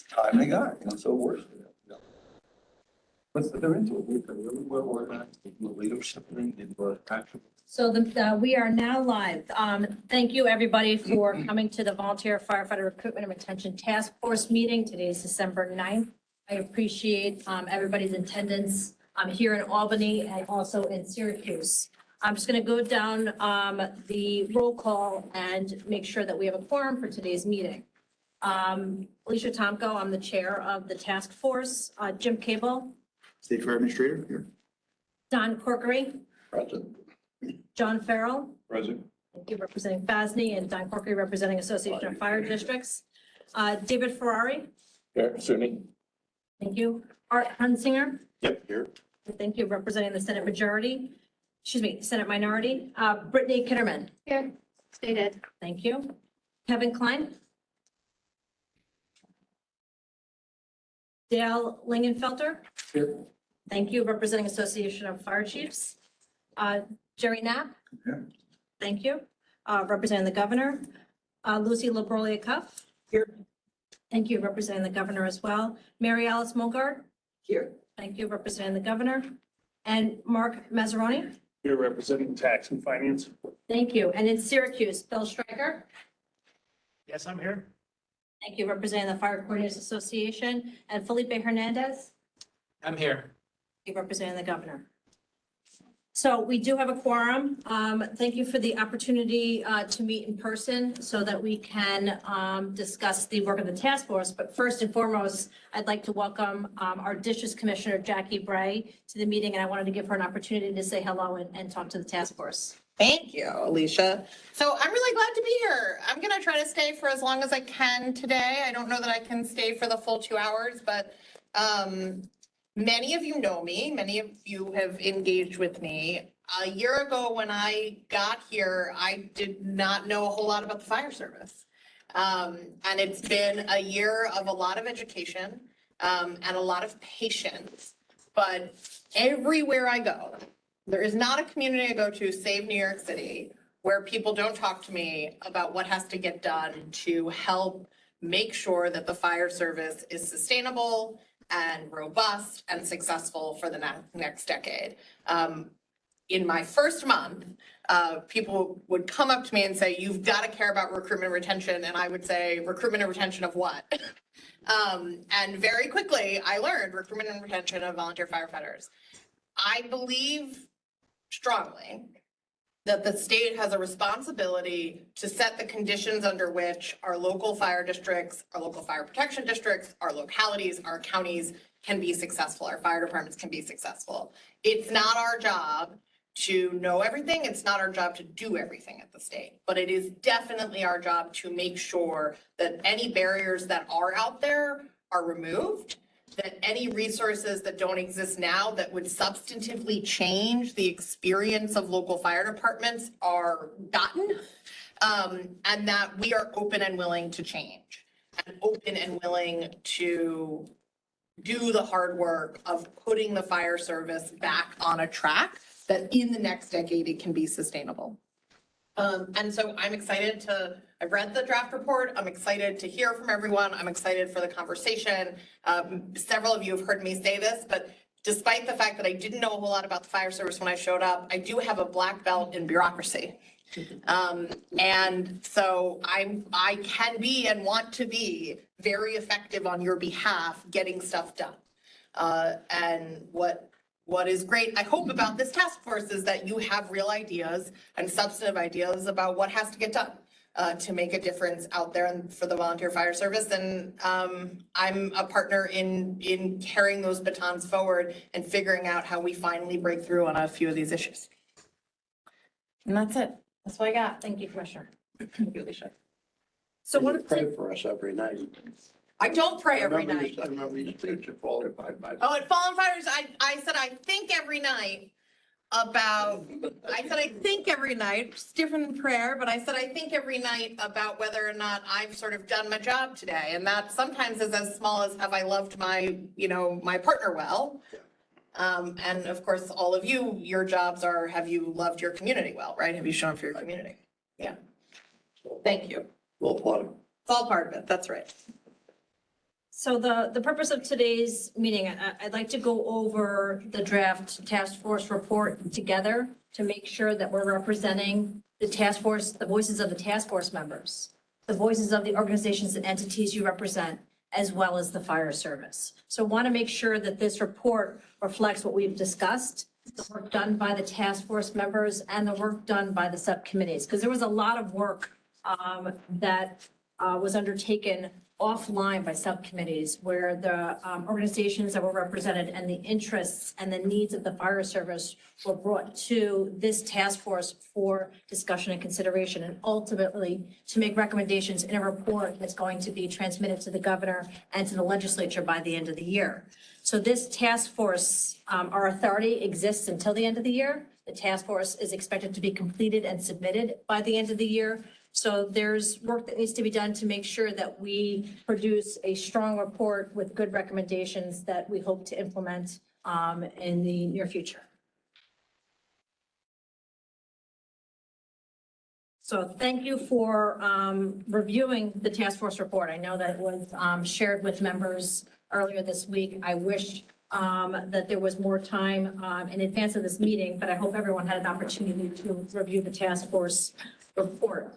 time they got, so it works for them. But they're into it. They're really well organized, the leadership and action. So we are now live. Thank you, everybody, for coming to the Volunteer Firefighter Recruitment and Retention Task Force meeting. Today is December 9th. I appreciate everybody's attendance here in Albany and also in Syracuse. I'm just going to go down the roll call and make sure that we have a quorum for today's meeting. Alicia Tomko, I'm the chair of the task force. Jim Cable. State Fire Administrator here. Don Corkery. Present. John Farrell. Present. Thank you, representing FASNY, and Don Corkery representing Association of Fire Districts. David Ferrari. Here, Sunni. Thank you. Art Hunsinger. Yep, here. Thank you, representing the Senate Senate Minority. Brittany Kitterman. Here, stated. Thank you. Kevin Klein. Dale Lingenfelter. Here. Thank you, representing Association of Fire Chiefs. Jerry Knapp. Here. Thank you. Representing the governor. Lucy Labrolia Cuff. Here. Thank you, representing the governor as well. Mary Alice Mulgard. Here. Thank you, representing the governor. And Mark Mazzaroni. Here representing tax and finance. Thank you. And in Syracuse, Bill Stryker. Yes, I'm here. Thank you, representing the Fire Coordinators Association. And Felipe Hernandez. I'm here. Thank you, representing the governor. So we do have a quorum. Thank you for the opportunity to meet in person so that we can discuss the work of the task force. But first and foremost, I'd like to welcome our District Commissioner, Jackie Bray, to the meeting, and I wanted to give her an opportunity to say hello and talk to the task force. Thank you, Alicia. So I'm really glad to be here. I'm going to try to stay for as long as I can today. I don't know that I can stay for the full 2 hours, but many of you know me. Many of you have engaged with me. A year ago when I got here, I did not know a whole lot about the fire service. And it's been a year of a lot of education and a lot of patience. But everywhere I go, there is not a community I go to, save New York City, where people don't talk to me about what has to get done to help make sure that the fire service is sustainable and robust and successful for the next decade. In my first month, people would come up to me and say, you've got to care about recruitment and retention. And I would say, recruitment and retention of what? And very quickly, I learned recruitment and retention of volunteer firefighters. I believe strongly that the state has a responsibility to set the conditions under which our local fire districts, our local fire protection districts, our localities, our counties can be successful, our fire departments can be successful. It's not our job to know everything. It's not our job to do everything at the state, but it is definitely our job to make sure that any barriers that are out there are removed, that any resources that don't exist now that would substantively change the experience of local fire departments are gotten, and that we are open and willing to change and open and willing to do the hard work of putting the fire service back on a track that in the next decade it can be sustainable. And so I'm excited I've read the draft report. I'm excited to hear from everyone. I'm excited for the conversation. Several of you have heard me say this, but despite the fact that I didn't know a whole lot about the fire service when I showed up, I do have a black belt in bureaucracy. And so I can be and want to be very effective on your behalf getting stuff done. And what is great, I hope, about this task force is that you have real ideas and substantive ideas about what has to get done to make a difference out there and for the volunteer fire service. And I'm a partner in carrying those batons forward and figuring out how we finally break through on a few of these issues. And that's it. That's what I got. Thank you, Commissioner. Thank you, Alicia. So You what, pray for us every night. I don't pray every night. I remember you said you followed by. Oh, at Fallen Fires, I said I think every night about, I think every night, it's different than prayer, but I said I think every night about whether or not I've sort of done my job today. And that sometimes is as small as, have I loved my, my partner well? And of course, all of you, your jobs are, have you loved your community well, right? Have you shown up for your community? Yeah. Thank you. Well, applaud. It's all part of it. That's right. So the purpose of today's meeting, I'd like to go over the draft task force report together to make sure that we're representing the task force, the voices of the task force members, the voices of the organizations and entities you represent, as well as the fire service. So want to make sure that this report reflects what we've discussed, the work done by the task force members and the work done by the subcommittees, because there was a lot of work that was undertaken offline by subcommittees where the organizations that were represented and the interests and the needs of the fire service were brought to this task force for discussion and consideration, and ultimately to make recommendations in a report that's going to be transmitted to the governor and to the legislature by the end of the year. So this task force, our authority exists until the end of the year. The task force is expected to be completed and submitted by the end of the year. So there's work that needs to be done to make sure that we produce a strong report with good recommendations that we hope to implement in the near future. So thank you for reviewing the task force report. I know that it was shared with members earlier this week. I wish that there was more time in advance of this meeting, but I hope everyone had an opportunity to review the task force report.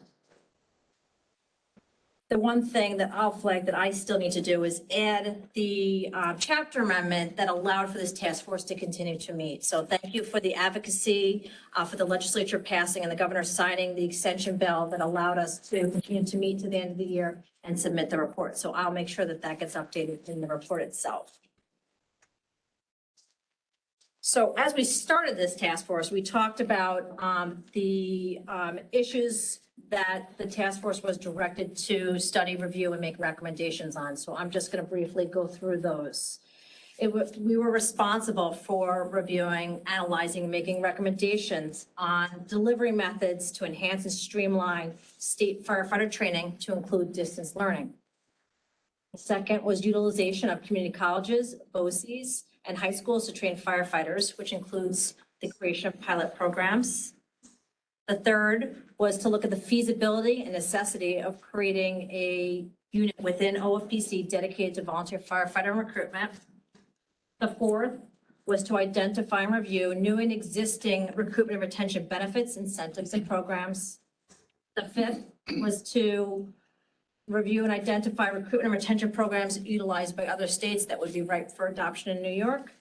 The one thing that I'll flag that I still need to do is add the chapter amendment that allowed for this task force to continue to meet. So thank you for the advocacy, for the legislature passing and the governor signing the extension bill that allowed us to continue to meet to the end of the year and submit the report. So I'll make sure that that gets updated in the report itself. So as we started this task force, we talked about the issues that the task force was directed to study, review, and make recommendations on. So I'm just going to briefly go through those. We were responsible for reviewing, analyzing, and making recommendations on delivery methods to enhance and streamline state firefighter training to include distance learning. The second was utilization of community colleges, BOCES, and high schools to train firefighters, which includes the creation of pilot programs. The third was to look at the feasibility and necessity of creating a unit within OFPC dedicated to volunteer firefighter recruitment. The fourth was to identify and review new and existing recruitment and retention benefits, incentives, and programs. The fifth was to review and identify recruitment and retention programs utilized by other states that would be ripe for adoption in New York.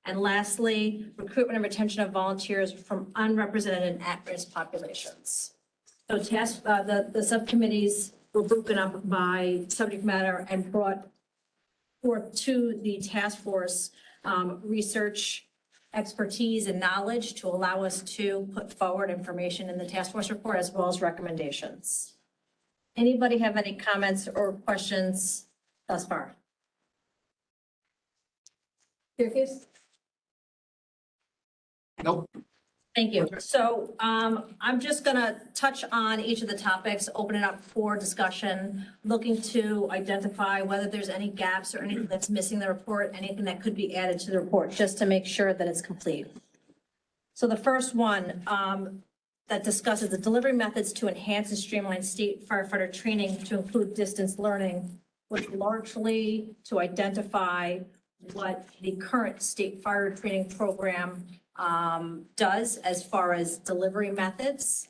And lastly, recruitment and retention of volunteers from unrepresented and at-risk populations. So the subcommittees were broken up by subject matter and brought forth to the task force research, expertise, and knowledge to allow us to put forward information in the task force report as well as recommendations. Anybody have any comments or questions thus far? Syracuse? Nope. Thank you. So I'm just going to touch on each of the topics, open it up for discussion, looking to identify whether there's any gaps or anything that's missing in the report, anything that could be added to the report, just to make sure that it's complete. So the first one that discusses the delivery methods to enhance and streamline state firefighter training to include distance learning was largely to identify what the current state fire training program does as far as delivery methods,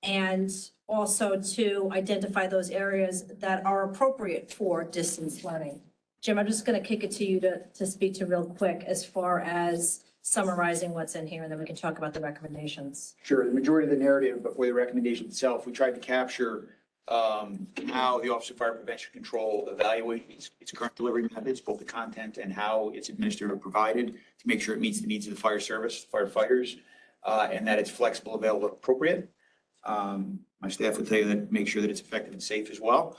and also to identify those areas that are appropriate for distance learning. Jim, I'm just going to kick it to you to speak to real quick as far as summarizing what's in here, and then we can talk about the recommendations. Sure. The majority of the narrative before the recommendation itself, we tried to capture how the Office of Fire Prevention Control evaluates its current delivery methods, both the content and how it's administered or provided to make sure it meets the needs of the fire service, firefighters, and that it's flexible, available, appropriate. My staff would tell you that make sure that it's effective and safe as well.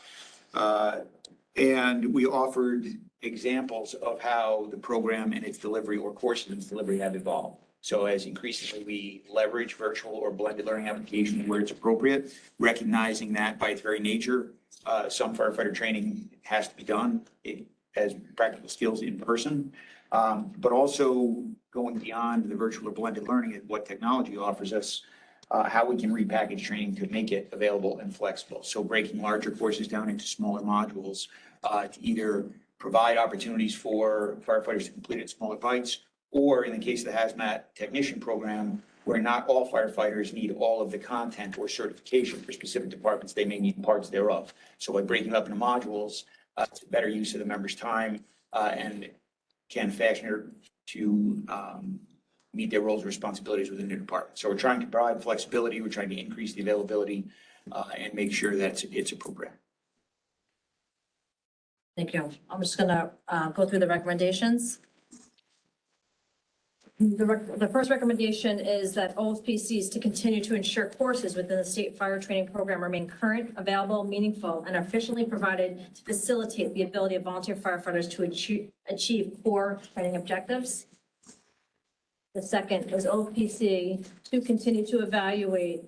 And we offered examples of how the program and its delivery or courses and its delivery have evolved. So as increasingly we leverage virtual or blended learning applications where it's appropriate, recognizing that by its very nature, some firefighter training has to be done as practical skills in person, but also going beyond the virtual or blended learning and what technology offers us. how we can repackage training to make it available and flexible. So breaking larger courses down into smaller modules to either provide opportunities for firefighters to complete it in smaller bites, or in the case of the hazmat technician program, where not all firefighters need all of the content or certification for specific departments, they may need parts thereof. So by breaking up into modules, it's a better use of the members' time and can fashion it to meet their roles and responsibilities within the department. So we're trying to provide flexibility, we're trying to increase the availability and make sure that it's appropriate. Thank you. I'm just gonna go through the recommendations. The first recommendation is that OFPCs to continue to ensure courses within the state fire training program remain current, available, meaningful, and efficiently provided to facilitate the ability of volunteer firefighters to achieve core training objectives. The second is OFPC to continue to evaluate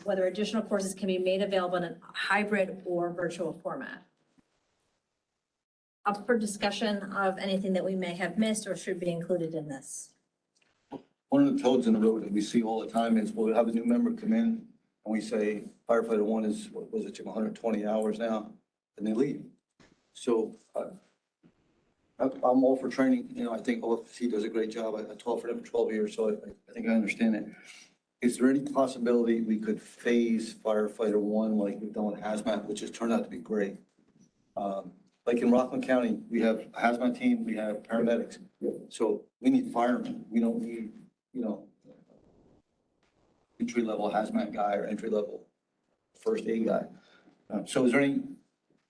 whether additional courses can be made available in a hybrid or virtual format. Up for discussion of anything that we may have missed or should be included in this. One of the toads in the road that we see all the time is we'll have a new member come in and we say firefighter one is, what was it, Jim, 120 hours now, and they leave. So I'm all for training. You know, I think OFC does a great job. I taught for them for 12 years, so I think I understand it. Is there any possibility we could phase firefighter one like we've done with hazmat, which has turned out to be great? Like in Rockland County, we have a hazmat team, we have paramedics. So we need firemen. We don't need, you know, entry-level hazmat guy or entry-level first aid guy. So is there any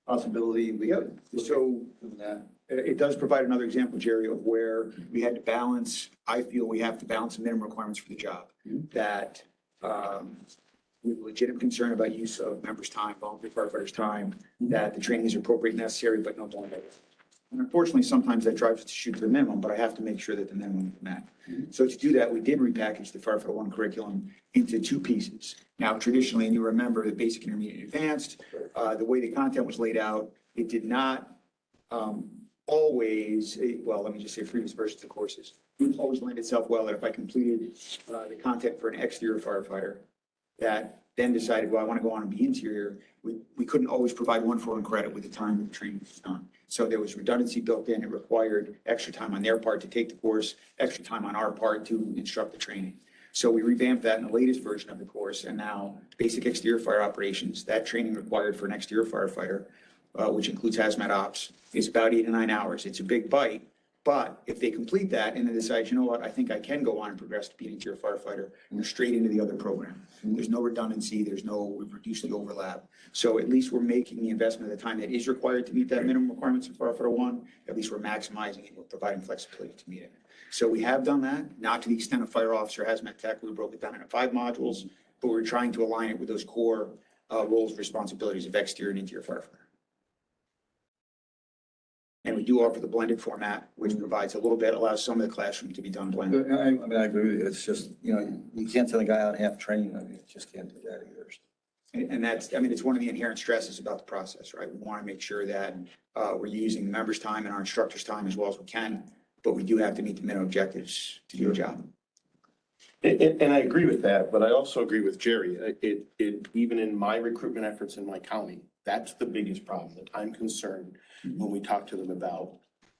possibility we could look So at that? it does provide another example, Jerry, of where we had to balance, I feel we have to balance the minimum requirements for the job. That we have legitimate concern about use of members' time, volunteer firefighters' time, that the training is appropriate and necessary, but no more. And unfortunately, sometimes that drives us to shoot to the minimum, but I have to make sure that the minimum is met. So to do that, we did repackage the Firefighter One curriculum into two pieces. Now, traditionally, and you remember the basic, intermediate, and advanced, the way the content was laid out, it did not always, well, let me just say previous versions of courses, it always lend itself well that if I completed the content for an exterior firefighter that then decided, well, I want to go on and be interior, we couldn't always provide 1-for-1 credit with the time the training was done. So there was redundancy built in. It required extra time on their part to take the course, extra time on our part to instruct the training. So we revamped that in the latest version of the course, and now basic exterior fire operations, that training required for an exterior firefighter, which includes hazmat ops, is about 8 to 9 hours. It's a big bite, but if they complete that and then decide, you know what, I think I can go on and progress to being an interior firefighter, and they're straight into the other program. There's no redundancy, we've reduced the overlap. So at least we're making the investment of the time that is required to meet that minimum requirements of Firefighter One. At least we're maximizing it, we're providing flexibility to meet it. So we have done that, not to the extent of fire officer, hazmat tech, we broke it down into 5 modules, but we're trying to align it with those core roles and responsibilities of exterior and interior firefighter. And we do offer the blended format, which provides a little bit, allows some of the classroom to be done blended. I mean, I agree with you. It's just, you know, you can't send a guy out half trained. I mean, you just can't do that either. And that's, I mean, it's one of the inherent stresses about the process, right? We want to make sure that we're using the members' time and our instructors' time as well as we can, but we do have to meet the minimum objectives to do a job. And I agree with that, but I also agree with Jerry. Even in my recruitment efforts in my county, that's the biggest problem, the time concern when we talk to them about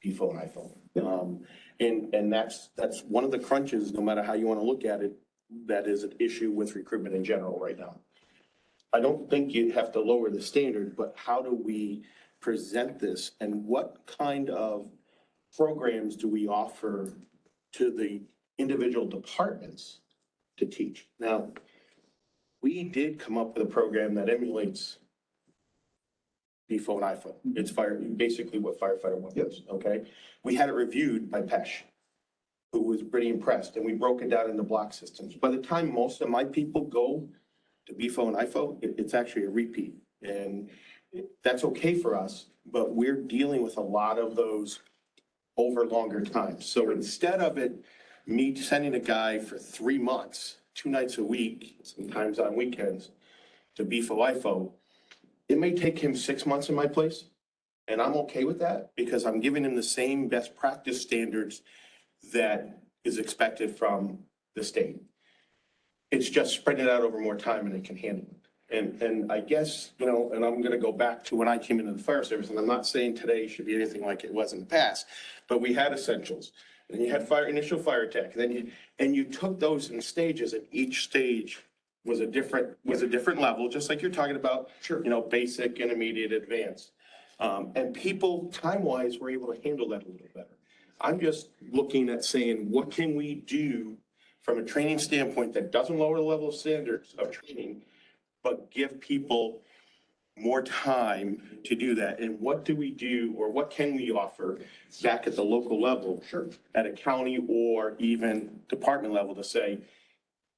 PFO and IFO. And that's one of the crunches, no matter how you want to look at it, that is an issue with recruitment in general right now. I don't think you have to lower the standard, but how do we present this and what kind of programs do we offer to the individual departments to teach? Now, we did come up with a program that emulates PFO and IFO. It's basically what Firefighter One is, okay? We had it reviewed by Pesh, who was pretty impressed, and we broke it down into block systems. By the time most of my people go to BFO and IFO, it's actually a repeat. And that's okay for us, but we're dealing with a lot of those over longer times. So instead of me sending a guy for 3 months, 2 nights a week, sometimes on weekends, to BFO, IFO, it may take him 6 months in my place. And I'm okay with that because I'm giving him the same best practice standards that is expected from the state. It's just spreading it out over more time and it can handle it. And I guess, and I'm gonna go back to when I came into the fire service, and I'm not saying today should be anything like it was in the past, but we had essentials. And you had initial fire attack, and you took those in stages, and each stage was a different level, just like you're talking about. Sure. Basic, intermediate, advanced. And people, time-wise, were able to handle that a little better. I'm just looking at saying, what can we do from a training standpoint that doesn't lower the level of standards of training, but give people more time to do that? And what do we do, or what can we offer back at the local level? Sure. At a county or even department level to say,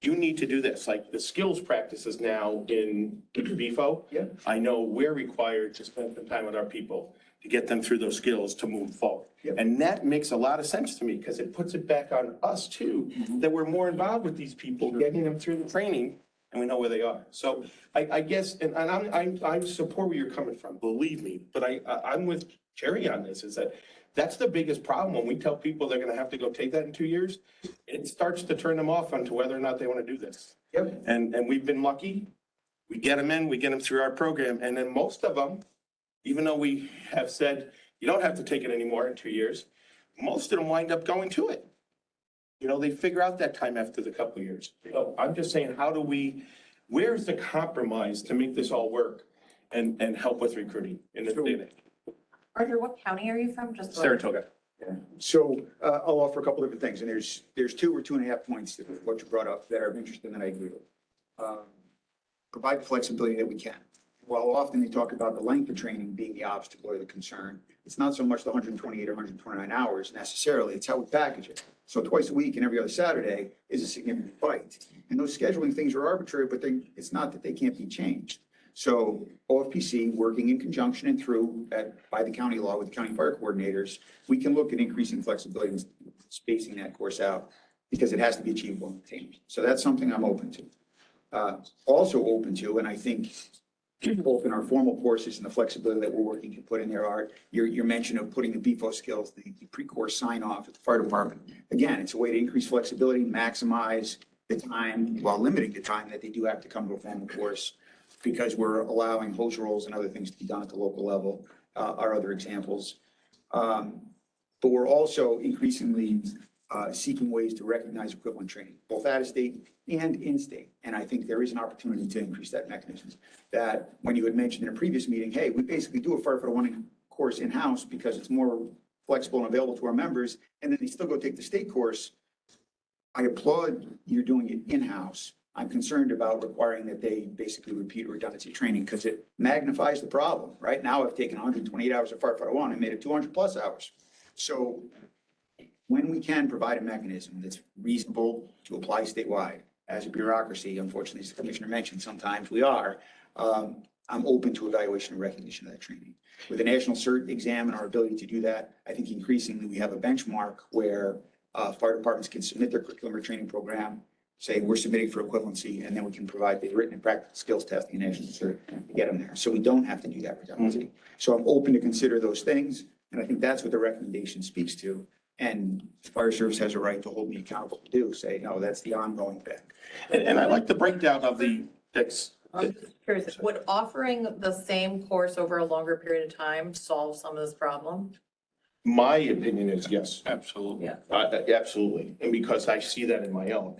you need to do this, like the skills practices now in BFO. Yeah. I know we're required to spend some time with our people to get them through those skills to move forward. Yeah. And that makes a lot of sense to me, because it puts it back on us too, that we're more involved with these people, getting them through the training, and we know where they are. So I guess, and I support where you're coming from, believe me, but I'm with Jerry on this, is that that's the biggest problem. When we tell people they're gonna have to go take that in 2 years, it starts to turn them off onto whether or not they want to do this. Yep. And we've been lucky. We get them in, we get them through our program, and then most of them, even though we have said, you don't have to take it anymore in 2 years, most of them wind up going to it. They figure out that time after the couple of years. So I'm just saying, where's the compromise to make this all work and help with recruiting in this day and age? Arthur, what county are you from? Just so- Saratoga. So I'll offer a couple different things, and there's 2 or 2.5 points to what you brought up that are of interest and that I agree with. Provide the flexibility that we can. While often they talk about the length of training being the obstacle or the concern, it's not so much the 128 or 129 hours necessarily, it's how we package it. So twice a week and every other Saturday is a significant fight. And those scheduling things are arbitrary, but it's not that they can't be changed. So OFPC, working in conjunction and by the county law with the county fire coordinators, we can look at increasing flexibility and spacing that course out, because it has to be achievable in the team. So that's something I'm open to. Also open to, and I think both in our formal courses and the flexibility that we're working to put in there are your mention of putting the BFO skills, the pre-course sign off at the fire department. Again, it's a way to increase flexibility, maximize the time while limiting the time that they do have to come to a formal course, because we're allowing hose rolls and other things to be done at the local level, are other examples. But we're also increasingly seeking ways to recognize equivalent training, both out of state and in state. And I think there is an opportunity to increase that mechanism. That when you had mentioned in a previous meeting, hey, we basically do a Firefighter 1 course in-house because it's more flexible and available to our members, and then they still go take the state course. I applaud you're doing it in-house. I'm concerned about requiring that they basically repeat redundancy training, because it magnifies the problem. Right now, I've taken 128 hours of Firefighter 1 and made it 200 plus hours. So when we can provide a mechanism that's reasonable to apply statewide, as a bureaucracy, unfortunately, as the commissioner mentioned, sometimes we are, I'm open to evaluation and recognition of that training. With the national cert exam and our ability to do that, I think increasingly we have a benchmark where fire departments can submit their curriculum or training program, say we're submitting for equivalency, and then we can provide the written and practical skills testing and national cert to get them there. So we don't have to do that redundancy. So I'm open to consider those things, and I think that's what the recommendation speaks to. And the fire service has a right to hold me accountable to do, say, no, that's the ongoing thing. And I like the breakdown of the, I'm just curious, would offering the same course over a longer period of time solve some of this problem? my opinion is yes, absolutely. Yeah. Absolutely. And because I see that in my own.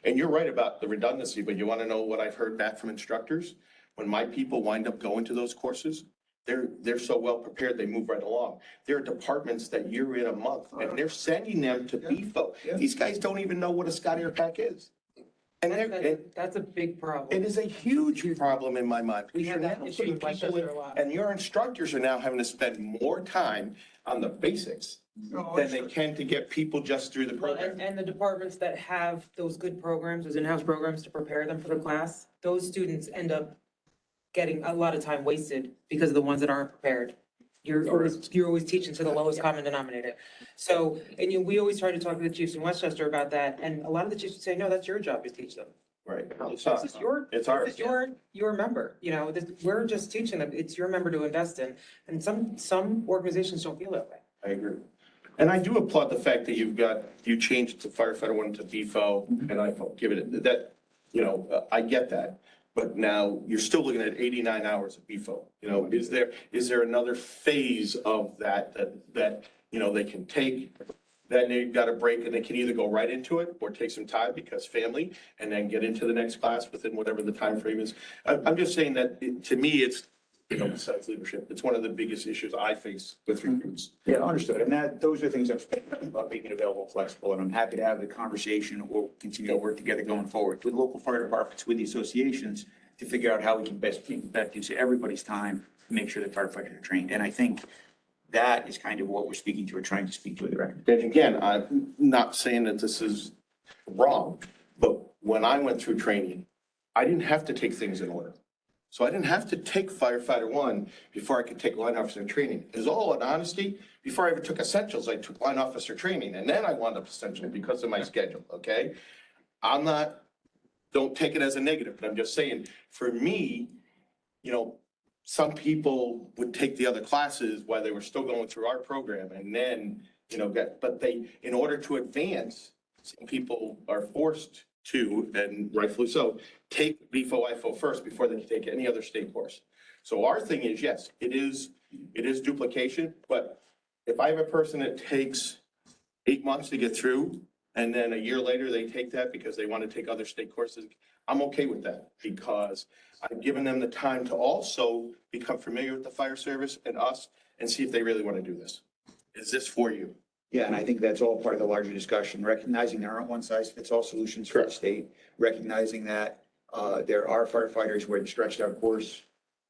And you're right about the redundancy, but you want to know what I've heard back from instructors? When my people wind up going to those courses, they're so well prepared, they move right along. There are departments that you're in a month and they're sending them to BFO. Yeah. These guys don't even know what a Scott Air Pack is. And That's a big problem. it is a huge problem in my mind. We have that You're now issue putting in people Westchester in- a lot. And your instructors are now having to spend more time on the basics than they can to get people just through the Well, program. and the departments that have those good programs, those in-house programs to prepare them for the class, those students end up getting a lot of time wasted because of the ones that aren't prepared. You're always teaching to the lowest common denominator. So, and we always try to talk to the chiefs in Westchester about that, and a lot of the chiefs would say, no, that's your job to teach them. Right. This is It's ours. This is your member, we're just teaching them, it's your member to invest in, and some organizations don't feel that way. I agree. And I do applaud the fact that you changed the firefighter one to BFO, and I give it, I get that. But now you're still looking at 89 hours of BFO. Is there another phase of that, they can take? Then they've got a break and they can either go right into it or take some time because family and then get into the next class within whatever the time frame is. I'm just saying that to me, it's, besides leadership, it's one of the biggest issues I face with recruits. Yeah, understood. And those are things I'm speaking about, making it available, flexible, and I'm happy to have the conversation. We'll continue to work together going forward with local fire departments, with the associations, to figure out how we can best use everybody's time to make sure that firefighters are trained. And I think that is kind of what we're speaking to or trying to speak to in the record. And again, I'm not saying that this is wrong, but when I went through training, I didn't have to take things in order. So I didn't have to take firefighter 1 before I could take line officer training. It was all in honesty. Before I ever took essentials, I took line officer training and then I wound up essential because of my schedule, okay? Don't take it as a negative, but I'm just saying, for me, some people would take the other classes while they were still going through our program and then, in order to advance, some people are forced to, and rightfully so, take BFO, IFO first before they can take any other state course. So our thing is, yes, it is duplication, but if I have a person that takes 8 months to get through, and then a year later they take that because they want to take other state courses, I'm okay with that because I've given them the time to also become familiar with the fire service and us and see if they really want to do this. Is this for you? Yeah, and I think that's all part of the larger discussion, recognizing there aren't one-size-fits-all solutions for the state, recognizing that there are firefighters where the stretched out course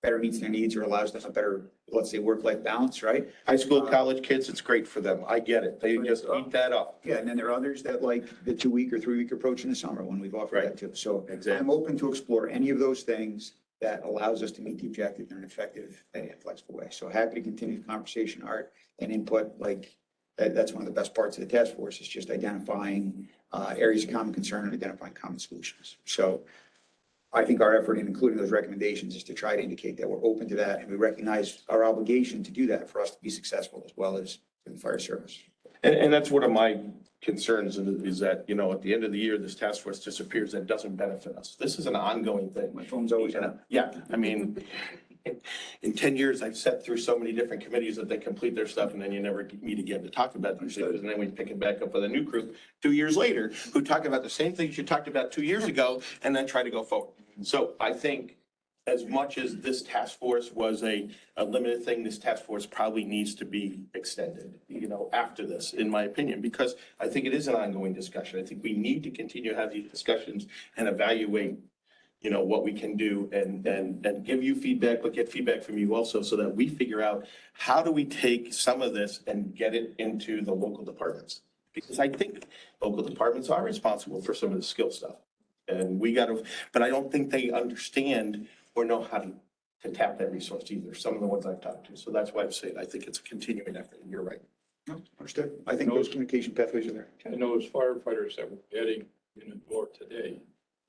better meets their needs or allows them a better, let's say, work-life balance, right? High school, college kids, it's great for them. I get it. They just eat that up. Yeah, and then there are others that like the 2-week or 3-week approach in the summer when we've offered that too. So I'm open to explore any of those things that allows us to meet the objective in an effective and flexible way. So happy to continue the conversation, Art, and input. That's one of the best parts of the task force is just identifying areas of common concern and identifying common solutions. So I think our effort in including those recommendations is to try to indicate that we're open to that and we recognize our obligation to do that for us to be successful as well as in the fire service. And that's one of my concerns is that, at the end of the year, this task force disappears. That doesn't benefit us. This is an ongoing thing. My phone's always on. Yeah, I mean, in 10 years, I've sat through so many different committees that they complete their stuff and then you never meet again to talk about those things. And then we pick it back up with a new group 2 years later who talk about the same things you talked about 2 years ago and then try to go forward. So I think as much as this task force was a limited thing, this task force probably needs to be extended, after this, in my opinion, because I think it is an ongoing discussion. I think we need to continue to have these discussions and evaluate, what we can do and give you feedback, but get feedback from you also so that we figure out how do we take some of this and get it into the local departments? Because I think local departments are responsible for some of the skill stuff. And but I don't think they understand or know how to tap that resource either, some of the ones I've talked to. So that's why I'm saying I think it's a continuing effort, and you're right. No, understood. I think those communication pathways are there. I know as firefighters that were getting in the door today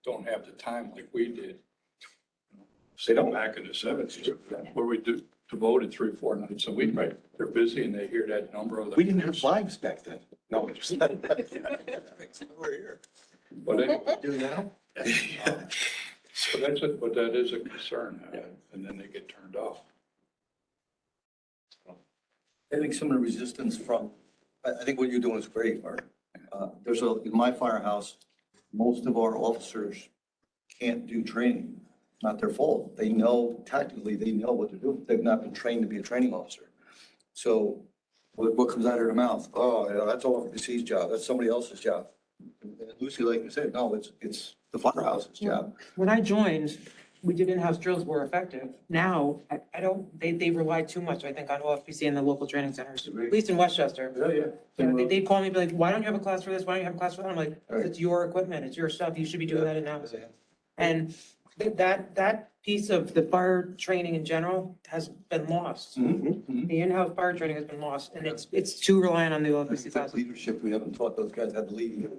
don't have the time like we did. They don't. Back in the 70s, where we devoted 3-4 nights a week, right? They're busy and they hear that number of. We didn't have lives back then. No. We're here. But anyway, Do now? but that is a concern, and then they get turned off. I think some of the resistance I think what you're doing is great, Mark. In my firehouse, most of our officers can't do training. Not their fault. Tactically, they know what to do. They've not been trained to be a training officer. So what comes out of their mouth? Oh, that's all overseas job. That's somebody else's job. And Lucy, like you said, no, it's the firehouse's job. When I joined, we did in-house drills were effective. Now, I don't, they rely too much, I think, on OFPC and the local training centers, at least in Westchester. They call me, be like, why don't you have a class for this? Why don't you have a class for that? I'm like, it's your equipment, it's your stuff. You should be doing that in-house. And that piece of the fire training in general has been lost. The in-house fire training has been lost, and it's too reliant on the OFPC classes. Leadership, we haven't taught those guys how to lead.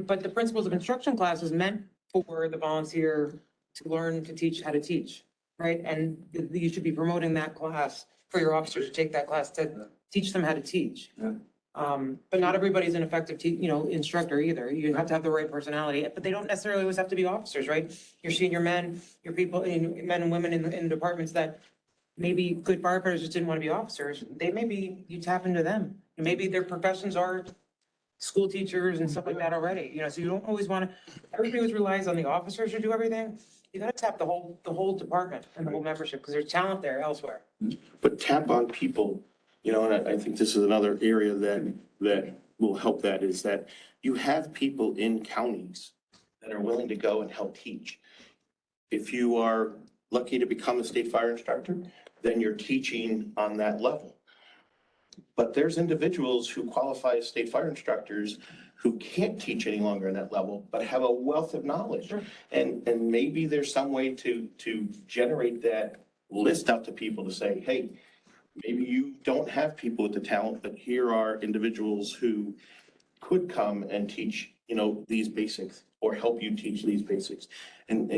But the principles of instruction class is meant for the volunteer to learn to teach how to teach, right? And you should be promoting that class for your officers to take that class to teach them how to teach. But not everybody's an effective, instructor either. You have to have the right personality, but they don't necessarily always have to be officers, right? Your senior men, your people, men and women in departments that maybe good firefighters just didn't want to be officers. You tap into them. And maybe their professions are school teachers and stuff like that already, so you don't always want to, everybody always relies on the officers to do everything. You gotta tap the whole department and the whole membership, because there's talent there elsewhere. But tap on people, and I think this is another area that will help that, is that you have people in counties that are willing to go and help teach. If you are lucky to become a state fire instructor, then you're teaching on that level. But there's individuals who qualify as state fire instructors who can't teach any longer in that level, but have a wealth of knowledge. Sure. And maybe there's some way to generate that list out to people to say, hey, maybe you don't have people with the talent, but here are individuals who could come and teach, these basics, or help you teach these basics. And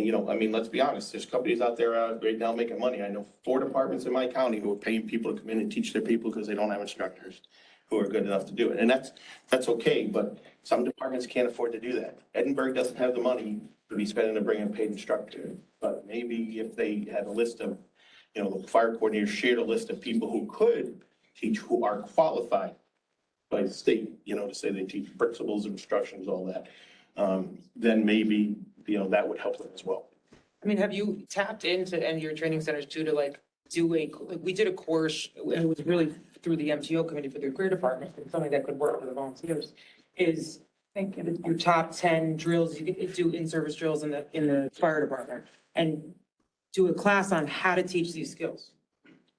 let's be honest, there's companies out there right now making money. I know 4 departments in my county who are paying people to come in and teach their people because they don't have instructors who are good enough to do it. And that's okay, but some departments can't afford to do that. Edinburgh doesn't have the money to be spending to bring in a paid instructor. But maybe if they had a list of, the fire coordinator shared a list of people who could teach, who are qualified by the state, to say they teach principles, instructions, all that, then maybe, that would help them as well. I mean, have you tapped into any of your training centers too, to we did a course, and it was really through the MTO committee for the career department, and something that could work for the volunteers, is your top 10 drills, you could do in-service drills in the fire department, and do a class on how to teach these skills.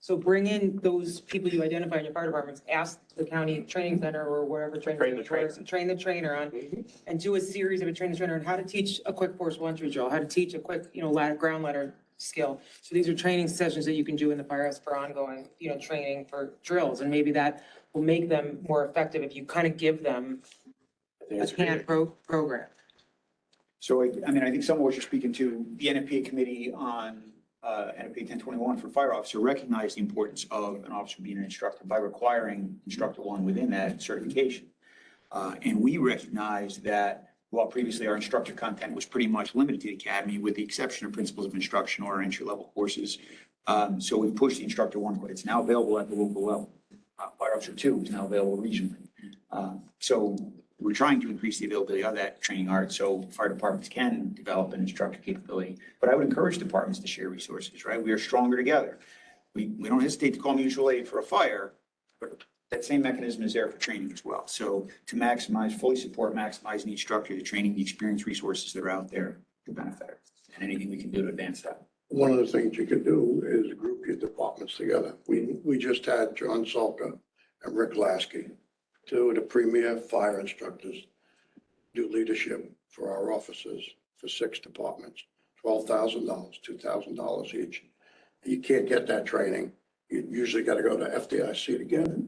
So bring in those people you identify in your fire departments, ask the county training center or wherever train the trainer on, and do a series of a train the trainer on how to teach a quick force entry drill, how to teach a quick, ground ladder skill. So these are training sessions that you can do in the firehouse for ongoing, training for drills, and maybe that will make them more effective if you kind of give them a canned program. So, I think some of what you're speaking to, the NFPA committee on NFPA 1021 for fire officer recognized the importance of an officer being an instructor by requiring instructor 1 within that certification. And we recognized that while previously our instructor content was pretty much limited to the academy with the exception of principles of instruction or entry-level courses. So we pushed the instructor 1, but it's now available at the local level. Fire officer 2 is now available regionally. So we're trying to increase the availability of that training art so fire departments can develop an instructor capability. But I would encourage departments to share resources, right? We are stronger together. We don't hesitate to call mutual aid for a fire, but that same mechanism is there for training as well. So to fully support maximizing the instructor, the training, the experience resources that are out there to benefit her, and anything we can do to advance that. One of the things you could do is group your departments together. We just had John Salka and Rick Lasky, 2 of the premier fire instructors, do leadership for our officers for 6 departments, $12,000, $2,000 each. You can't get that training. You usually got to go to FDIC to get it.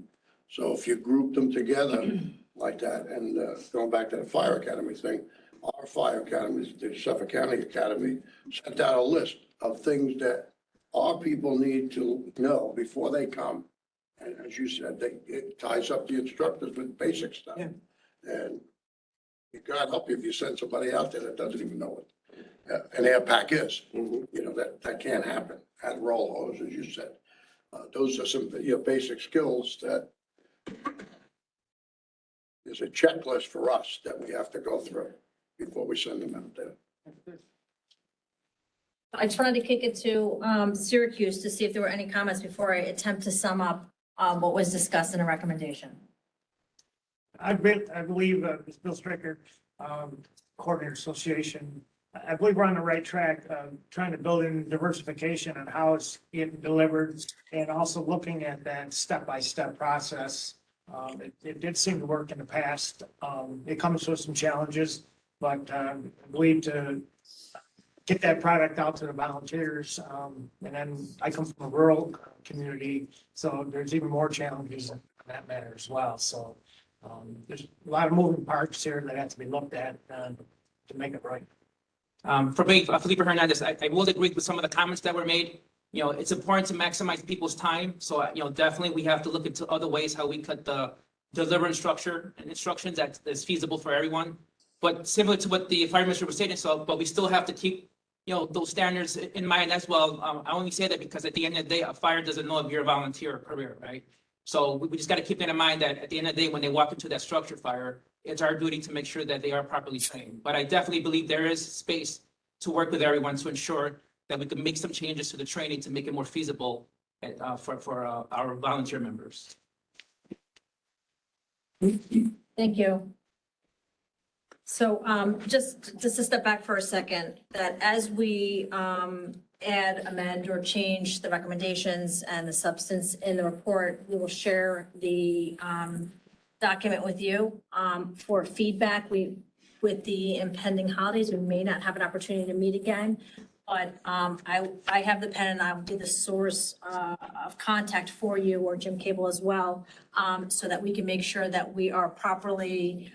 So if you group them together like that, and going back to the fire academy thing, our fire academies, the Suffolk County Academy, sent out a list of things that our people need to know before they come. And as you said, it ties up the instructors with basic stuff. Yeah. And God help you if you send somebody out there that doesn't even know what an air pack is. That can't happen. Add roll hose, as you said. Those are some basic skills that is a checklist for us that we have to go through before we send them out there. I just wanted to kick it to Syracuse to see if there were any comments before I attempt to sum up what was discussed in a recommendation. I believe, Ms. Bill Stricker, Coordinator Association, I believe we're on the right track, trying to build in diversification on how it's getting delivered and also looking at that step-by-step process. It did seem to work in the past. It comes with some challenges, but I believe to get that product out to the volunteers. And then I come from a rural community, so there's even more challenges in that matter as well. So there's a lot of moving parts here that have to be looked at to make it right. For me, Felipe Hernandez, I will agree with some of the comments that were made. It's important to maximize people's time. So, definitely we have to look into other ways how we could deliver instructions that is feasible for everyone. But similar to what the fire minister was saying, so, but we still have to keep, those standards in mind as well. I only say that because at the end of the day, a fire doesn't know if you're a volunteer or career, right? So we just got to keep that in mind that at the end of the day, when they walk into that structure fire, it's our duty to make sure that they are properly trained. But I definitely believe there is space to work with everyone to ensure that we can make some changes to the training to make it more feasible for our volunteer members. Thank you. So just to step back for a second, that as we add, amend, or change the recommendations and the substance in the report, we will share the document with you for feedback. With the impending holidays, we may not have an opportunity to meet again. But I have the pen and I'll be the source of contact for you, or Jim Cable as well, so that we can make sure that we are properly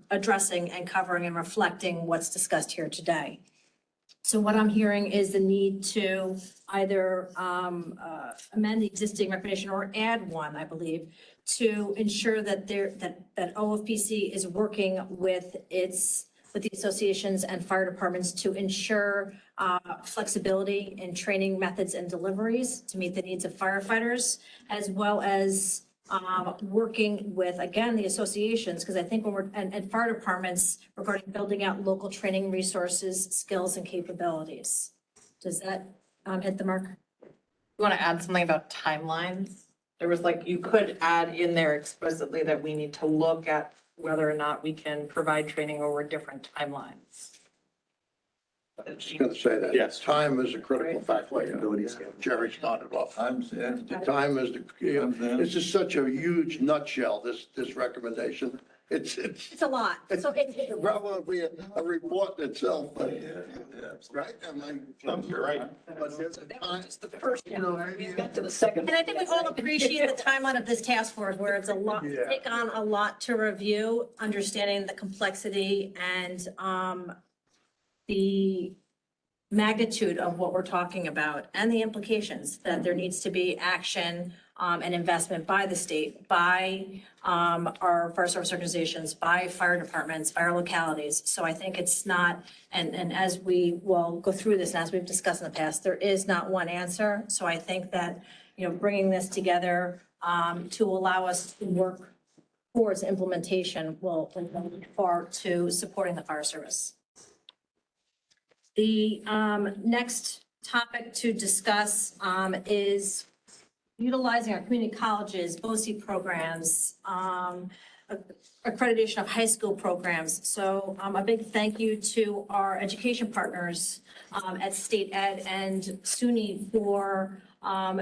addressing and covering and reflecting what's discussed here today. So what I'm hearing is the need to either amend the existing recommendation or add one, I believe, to ensure that that OFPC is working with the associations and fire departments to ensure flexibility in training methods and deliveries to meet the needs of firefighters, as well as working with, again, the associations, because I think when and fire departments regarding building out local training resources, skills, and capabilities. Does that hit the mark? You want to add something about timelines? There was you could add in there explicitly that we need to look at whether or not we can provide training over different timelines. I was just going to say that. Yes. Time is a critical factor. Jerry started off. The time is this is such a huge nutshell, this recommendation. It's a lot. So it, Probably a report itself, but, right? You're right. But there's a time. The first, you got to the second. and I think we all appreciate the timeline of this task force, where it's a lot, Yeah. take on a lot to review, understanding the complexity and the magnitude of what we're talking about and the implications that there needs to be action and investment by the state, by our fire service organizations, by fire departments, by our localities. So I think it's not, and as we will go through this, and as we've discussed in the past, there is not one answer. So I think that, bringing this together to allow us to work towards implementation will go far to supporting the fire service. The next topic to discuss is utilizing our community colleges, BOCE programs, accreditation of high school programs. So a big thank you to our education partners at State Ed and SUNY for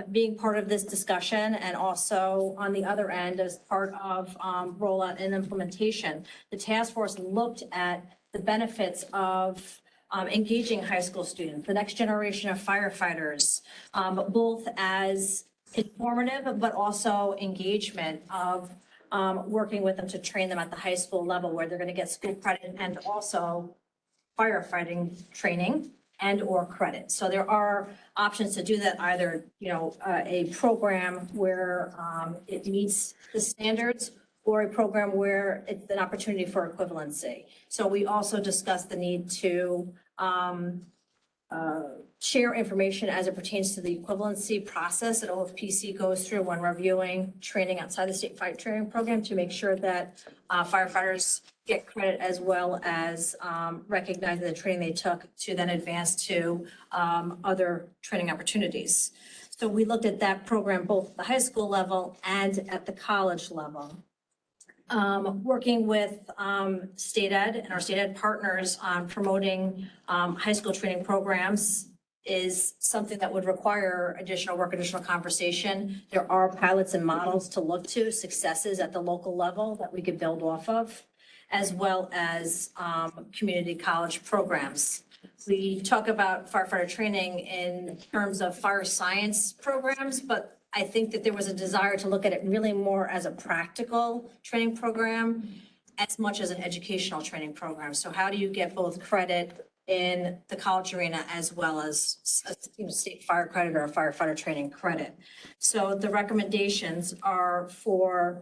being part of this discussion, and also on the other end as part of rollout and implementation. The task force looked at the benefits of engaging high school students, the next generation of firefighters, both as informative, but also engagement of working with them to train them at the high school level, where they're going to get school credit and also firefighting training and or credit. So there are options to do that, either, a program where it meets the standards, or a program where it's an opportunity for equivalency. So we also discussed the need to share information as it pertains to the equivalency process that OFPC goes through when reviewing training outside the state fire training program, to make sure that firefighters get credit, as well as recognizing the training they took to then advance to other training opportunities. So we looked at that program both at the high school level and at the college level. Working with State Ed and our State Ed partners on promoting high school training programs is something that would require additional work, additional conversation. There are pilots and models to look to, successes at the local level that we could build off of, as well as community college programs. We talk about firefighter training in terms of fire science programs, but I think that there was a desire to look at it really more as a practical training program, as much as an educational training program. So how do you get both credit in the college arena, as well as state fire credit or firefighter training credit? So the recommendations are for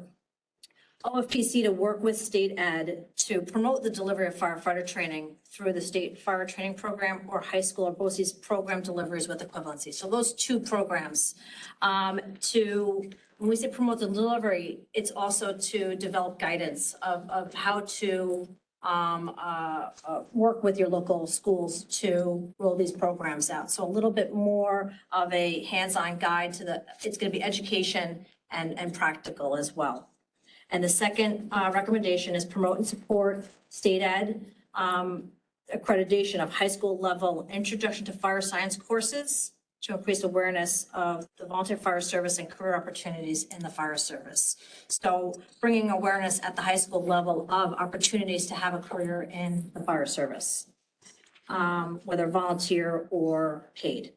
OFPC to work with state ed to promote the delivery of firefighter training through the state fire training program or high school or BOCES program deliveries with equivalency. So those two programs, when we say promote the delivery, it's also to develop guidance of how to work with your local schools to roll these programs out. So a little bit more of a hands-on guide it's going to be education and practical as well. And the second recommendation is promote and support state ed accreditation of high school level introduction to fire science courses to increase awareness of the volunteer fire service and career opportunities in the fire service. So bringing awareness at the high school level of opportunities to have a career in the fire service, whether volunteer or paid.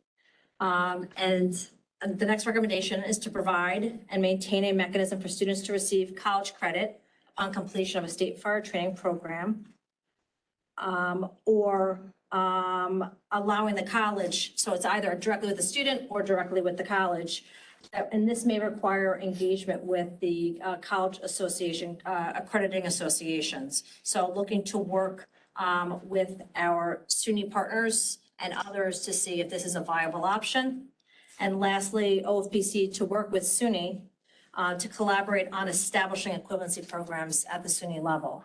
And the next recommendation is to provide and maintain a mechanism for students to receive college credit upon completion of a state fire training program, or allowing the college, so it's either directly with the student or directly with the college. And this may require engagement with the college association, accrediting associations. So looking to work with our SUNY partners and others to see if this is a viable option. And lastly, OFPC to work with SUNY to collaborate on establishing equivalency programs at the SUNY level.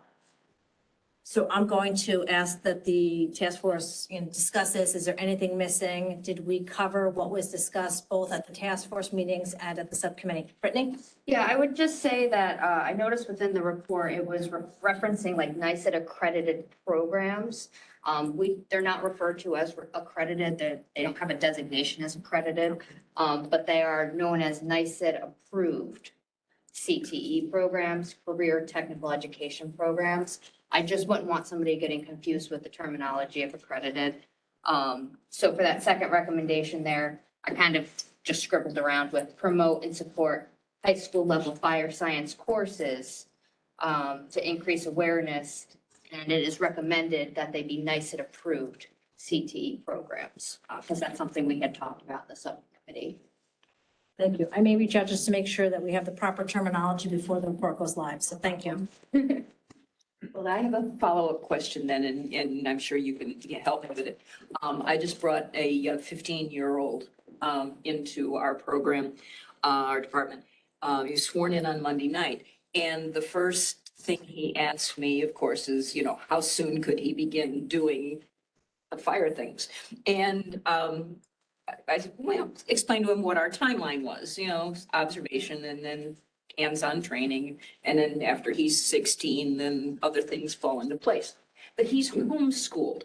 So I'm going to ask that the task force discuss this. Is there anything missing? Did we cover what was discussed both at the task force meetings and at the subcommittee? Brittany? Yeah, I would just say that I noticed within the report, it was referencing like NICET accredited programs. They're not referred to as accredited. They don't have a designation as accredited, but they are known as NICET approved CTE programs, career technical education programs. I just wouldn't want somebody getting confused with the terminology of accredited. So for that second recommendation there, I kind of just scribbled around with promote and support high school level fire science courses to increase awareness. And it is recommended that they be NICET approved CTE programs, because that's something we had talked about in the subcommittee. Thank you. I may reach out just to make sure that we have the proper terminology before the report goes live. So thank you. Well, I have a follow-up question then, and I'm sure you can help me with it. I just brought a 15-year-old into our program, our department. He was sworn in on Monday night, and the first thing he asked me, of course, is, how soon could he begin doing the fire things? And I explained to him what our timeline was, observation and then hands-on training. And then after he's 16, then other things fall into place. But he's homeschooled.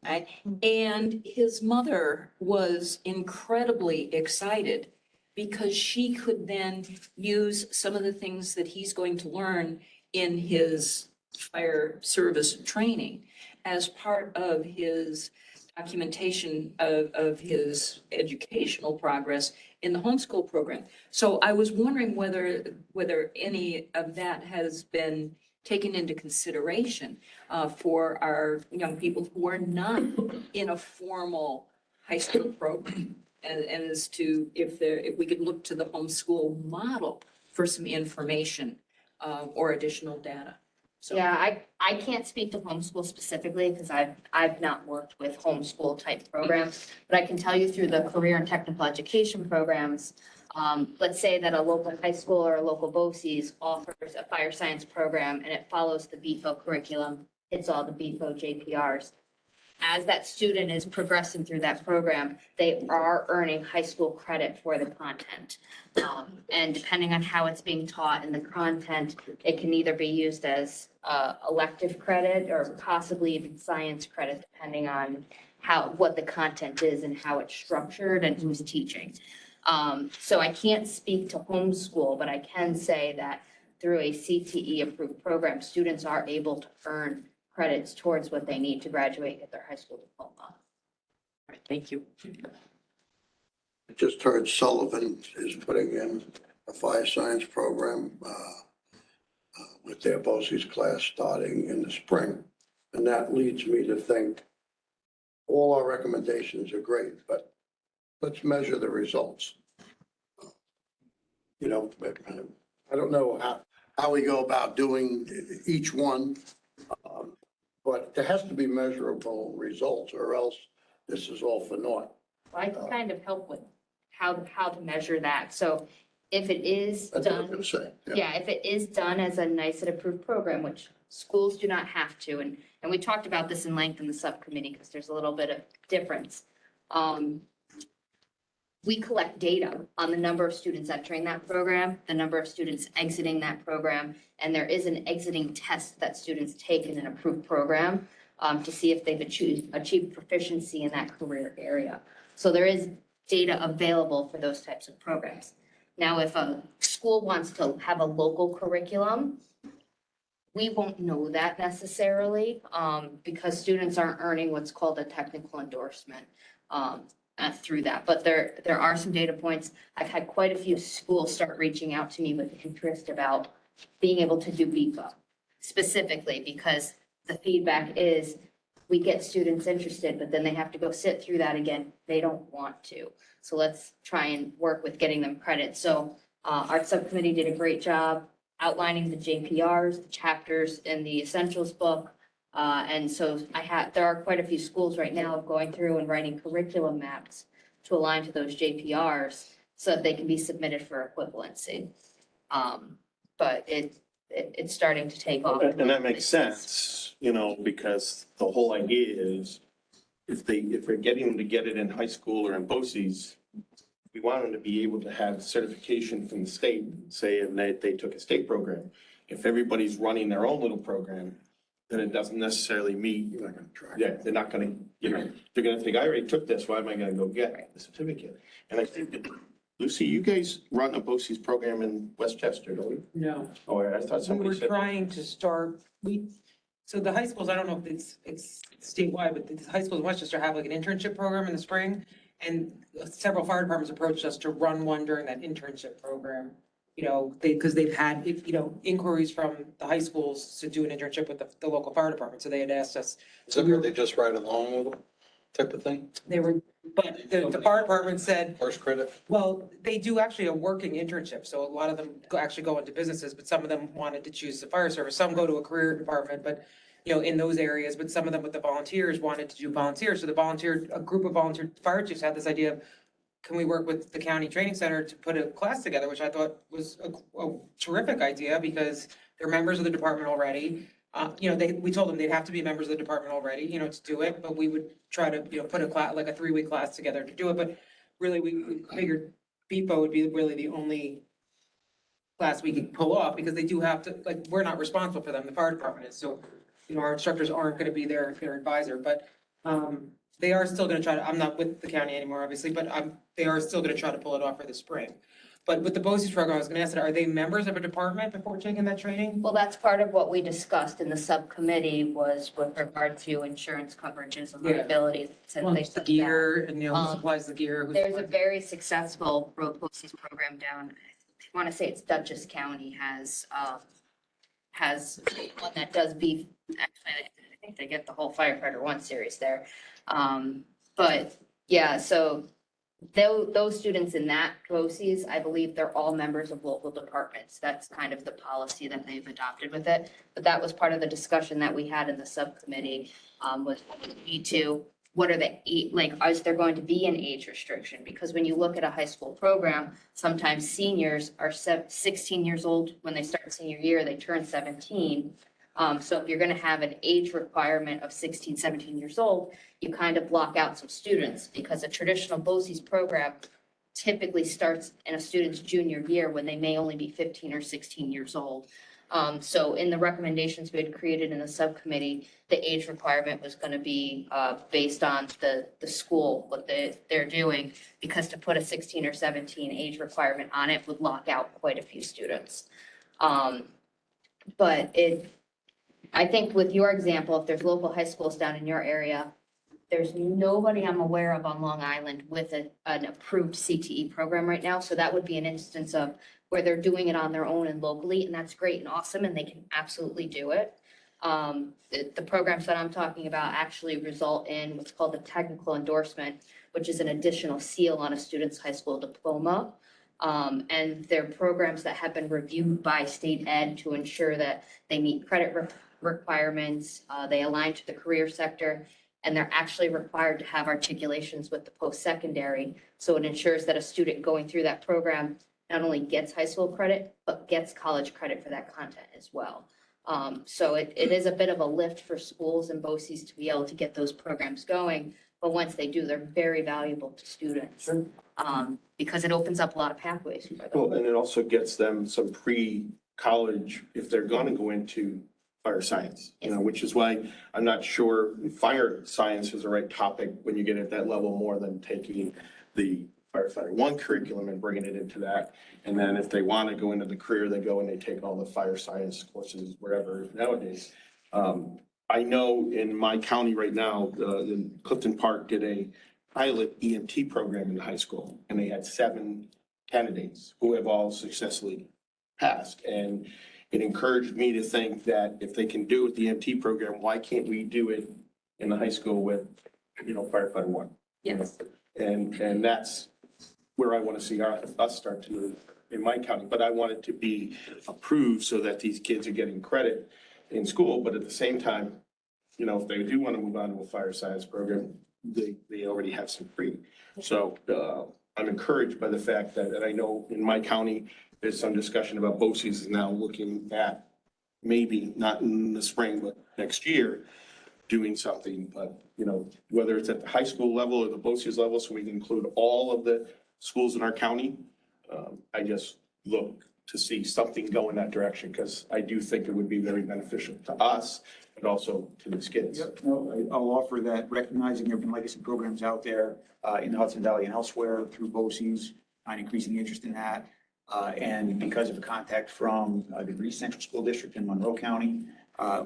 Right? And his mother was incredibly excited because she could then use some of the things that he's going to learn in his fire service training as part of his documentation of his educational progress in the homeschool program. So I was wondering whether any of that has been taken into consideration for our young people who are not in a formal high school program, and as to if we could look to the homeschool model for some information or additional data. So. Yeah, I can't speak to homeschool specifically because I've not worked with homeschool type programs, but I can tell you through the career and technical education programs, let's say that a local high school or a local BOCES offers a fire science program and it follows the BFO curriculum, hits all the BFO JPRs. As that student is progressing through that program, they are earning high school credit for the content. And depending on how it's being taught and the content, it can either be used as elective credit or possibly even science credit, depending on what the content is and how it's structured and who's teaching. So I can't speak to homeschool, but I can say that through a CTE approved program, students are able to earn credits towards what they need to graduate at their high school diploma. All right, thank you. I just heard Sullivan is putting in a fire science program with their BOCES class starting in the spring. And that leads me to think all our recommendations are great, but let's measure the results. I don't know how we go about doing each one. But there has to be measurable results or else this is all for naught. I can kind of help with how to measure that. So if it is That's what I was done, gonna say. yeah, if it is done as a nice and approved program, which schools do not have to, and we talked about this in length in the subcommittee because there's a little bit of difference. We collect data on the number of students entering that program, the number of students exiting that program, and there is an exiting test that students take in an approved program to see if they've achieved proficiency in that career area. So there is data available for those types of programs. Now, if a school wants to have a local curriculum, we won't know that necessarily because students aren't earning what's called a technical endorsement through that. But there are some data points. I've had quite a few schools start reaching out to me with interest about being able to do BEPA specifically because the feedback is we get students interested, but then they have to go sit through that again. They don't want to. So let's try and work with getting them credit. So our subcommittee did a great job outlining the JPRs, the chapters in the essentials book. And so there are quite a few schools right now going through and writing curriculum maps to align to those JPRs so that they can be submitted for equivalency. But it's starting to take off. And that makes sense, you know, because the whole idea is if we're getting them to get it in high school or in BOCES, we want them to be able to have certification from the state saying that they took a state program. If everybody's running their own little program, then it doesn't necessarily meet. You're not gonna track. Yeah, they're not gonna, you know, they're gonna think, I already took this, why am I gonna go get the certificate? And I think that, Lucy, you guys run a BOCES program in Westchester, don't you? No. Oh, I thought We somebody were said. trying to start, so the high schools, I don't know if it's statewide, but the high schools in Westchester have like an internship program in the spring. And several fire departments approached us to run one during that internship program. You know, because they've had, you know, inquiries from the high schools to do an internship with the local fire department. So they had asked us. So were they just ride along with them type of thing? They were, but the fire department said, First credit? well, they do actually a working internship, so a lot of them actually go into businesses, but some of them wanted to choose the fire service. Some go to a career department, but, you know, in those areas, but some of them with the volunteers wanted to do volunteers. So a group of volunteer fire chiefs had this idea of, can we work with the county training center to put a class together, which I thought was a terrific idea because they're members of the department already. You know, we told them they'd have to be members of the department already, you know, to do it, but we would try to, you know, put a class, like a 3-week class together to do it. But really, we figured BEPA would be really the only class we could pull off because they do have to, like, we're not responsible for them, the fire department is. So, you know, our instructors aren't going to be their advisor, but they are still going to try to, I'm not with the county anymore, obviously, but they are still going to try to pull it off for the spring. But with the BOCES program, I was going to ask that, are they members of a department before taking that training? Well, that's part of what we discussed in the subcommittee was with regard to insurance coverages and Yeah. liabilities. Since Well, they it's the took that. gear and, you know, who supplies the gear. who There's a supplies- very successful road BOCES program down, I want to say it's Dutchess County has one that does beef. Actually, I think they get the whole Firefighter 1 series there. But yeah, so those students in that BOCES, I believe they're all members of local departments. That's kind of the policy that they've adopted with it. But that was part of the discussion that we had in the subcommittee, was what are the, like, is there going to be an age restriction? Because when you look at a high school program, sometimes seniors are 16 years old. When they start senior year, they turn 17. So if you're going to have an age requirement of 16, 17 years old, you kind of block out some students because a traditional BOCES program typically starts in a student's junior year when they may only be 15 or 16 years old. So in the recommendations we had created in the subcommittee, the age requirement was going to be based on the school, what they're doing, because to put a 16 or 17 age requirement on it would lock out quite a few students. But I think with your example, if there's local high schools down in your area, there's nobody I'm aware of on Long Island with an approved CTE program right now. So that would be an instance of where they're doing it on their own and locally, and that's great and awesome, and they can absolutely do it. The programs that I'm talking about actually result in what's called a technical endorsement, which is an additional seal on a student's high school diploma. And they're programs that have been reviewed by state ed to ensure that they meet credit requirements, they align to the career sector, and they're actually required to have articulations with the post-secondary. So it ensures that a student going through that program not only gets high school credit, but gets college credit for that content as well. So it is a bit of a lift for schools and BOCES to be able to get those programs going. But once they do, they're very valuable to students. Because it opens up a lot of pathways for them. Well, and it also gets them some pre-college, if they're gonna go into fire science, which is why I'm not sure fire science is the right topic when you get at that level, more than taking the Firefighter 1 curriculum and bringing it into that. And then if they want to go into the career, they go and they take all the fire science courses wherever nowadays. I know in my county right now, Clifton Park did a pilot EMT program in the high school, and they had 7 candidates who have all successfully passed. And it encouraged me to think that if they can do it with the EMT program, why can't we do it in the high school with, Firefighter 1? Yes. And that's where I want to see us start to move in my county. But I want it to be approved so that these kids are getting credit in school. But at the same time, if they do want to move on to a fire science program, they already have some free. So I'm encouraged by the fact that, and I know in my county, there's some discussion about BOCES is now looking at maybe not in the spring, but next year, doing something. But, whether it's at the high school level or the BOCES level, so we can include all of the schools in our county, I just look to see something go in that direction, because I do think it would be very beneficial to us, but also to these kids. Yep, no, I'll offer that, recognizing there have been legacy programs out there in the Hudson Valley and elsewhere through BOCES, and increasing interest in that. And because of a contact from the Greece Central School District in Monroe County,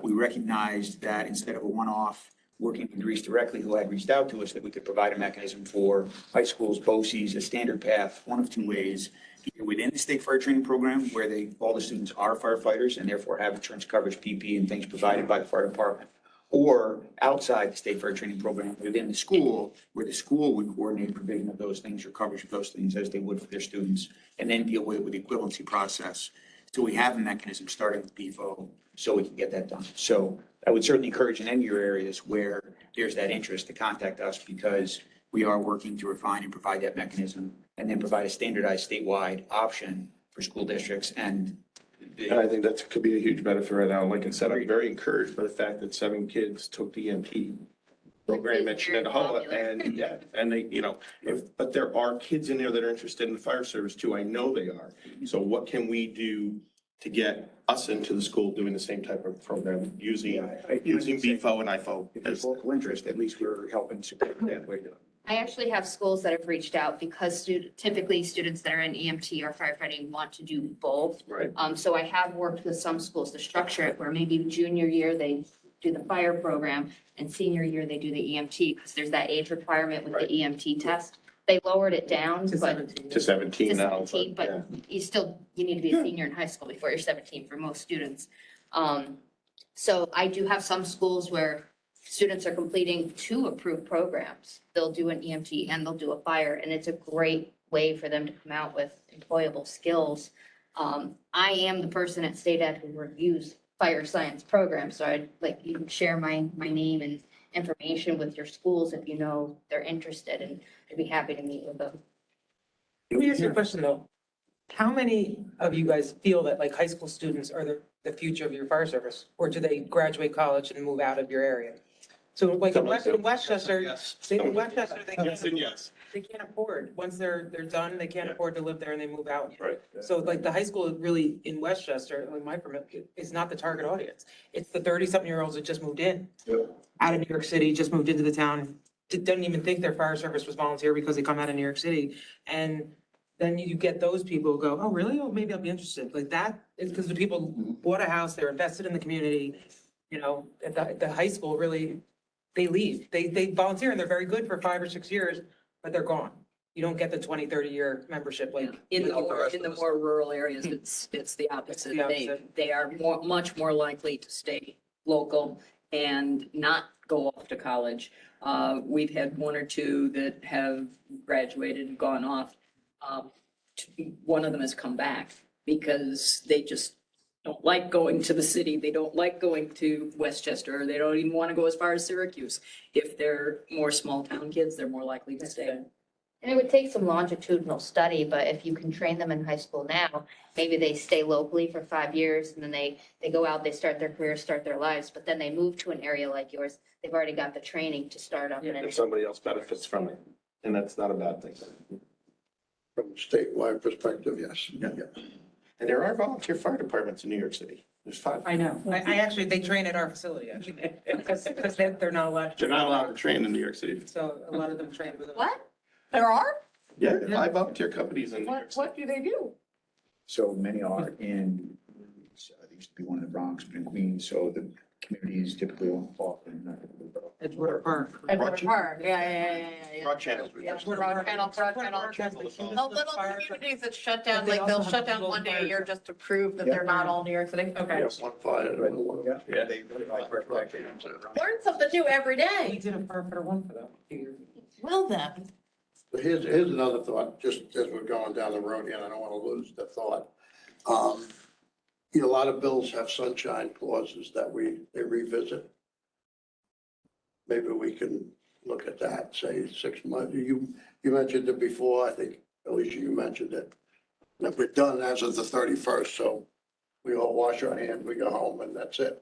we recognized that instead of a one-off working with Greece directly, who had reached out to us, that we could provide a mechanism for high schools, BOCES, a standard path, one of 2 ways, either within the state fire training program, where all the students are firefighters and therefore have insurance coverage, PPE, and things provided by the fire department, or outside the state fire training program within the school, where the school would coordinate provision of those things or coverage of those things as they would for their students, and then deal with it with the equivalency process. So we have a mechanism starting with BFO, so we can get that done. So I would certainly encourage in any of your areas where there's that interest to contact us, because we are working to refine and provide that mechanism, and then provide a standardized statewide option for school districts. And I think that could be a huge benefit right now. Like I said, I'm very encouraged by the fact that 7 kids took the EMT program at Shenandoah, and they, but there are kids in there that are interested in the fire service too. I know they are. So what can we do to get us into the school doing the same type of program using BFO and IFO? If there's local interest, at least we're helping support that way. I actually have schools that have reached out because typically students that are in EMT or firefighting want to do both. Right. So I have worked with some schools to structure it where maybe junior year they do the fire program and senior year they do the EMT, because there's that age requirement with the EMT test. They lowered it down, To but 17. To 17 now. 17, but you need to be a senior in high school before you're 17 for most students. So I do have some schools where students are completing 2 approved programs. They'll do an EMT and they'll do a fire, and it's a great way for them to come out with employable skills. I am the person at State Ed who reviews fire science programs, so I'd like you to share my name and information with your schools if you know they're interested, and I'd be happy to meet with them. Let me ask you a question though. How many of you guys feel that like high school students are the future of your fire service? Or do they graduate college and move out of your area? So like in Westchester, they can't afford, once they're done, they can't afford to live there and they move out. Right. So like the high school really in Westchester, like my permit, is not the target audience. It's the 30-something-year-olds that just moved in. Out of New York City, just moved into the town, didn't even think their fire service was volunteer because they come out of New York City. And then you get those people who go, oh, really? Oh, maybe I'll be interested. Like that is because the people bought a house, they're invested in the community. At the high school, really, they leave. They volunteer and they're very good for 5 or 6 years, but they're gone. You don't get the 20, 30-year membership like. In the more rural areas, it's the opposite. It's the opposite. They are much more likely to stay local and not go off to college. We've had 1 or 2 that have graduated and gone off. one of them has come back because they just don't like going to the city. They don't like going to Westchester, or they don't even want to go as far as Syracuse. If they're more small town kids, they're more likely to stay. And it would take some longitudinal study, but if you can train them in high school now, maybe they stay locally for 5 years and then they go out, they start their career, start their lives, but then they move to an area like yours. They've already got the training to start up in If it. somebody else benefits from it, and that's not a bad thing. From a statewide perspective, yes. And there are volunteer fire departments in New York City. There's 5. I know. I actually, they train at our facility, actually, because they're not allowed. They're not allowed to train in New York City. So a lot of them train with us. What? There are? Yeah, 5 volunteer companies in New York What, City. what do they do? So many are in, there used to be one in the Bronx, but in Queens, so the communities typically often. Edgewater Park. Edward Park, yeah. Broad channels. Broad channel. The little communities that shut down, like they'll shut down one day a year just to prove that they're not all New York City. Okay. Yes, one fire, one. Yeah, they really like protecting. Learn something new every We day. did a firefighter one for that. a few years ago. Well then. But here's another thought, just as we're going down the road here, and I don't want to lose the thought. A lot of bills have sunshine clauses that they revisit. Maybe we can look at that, say 6 months. You mentioned it before, I think, Alicia, you mentioned it. That we're done as of the 31st, so we all wash our hands, we go home, and that's it.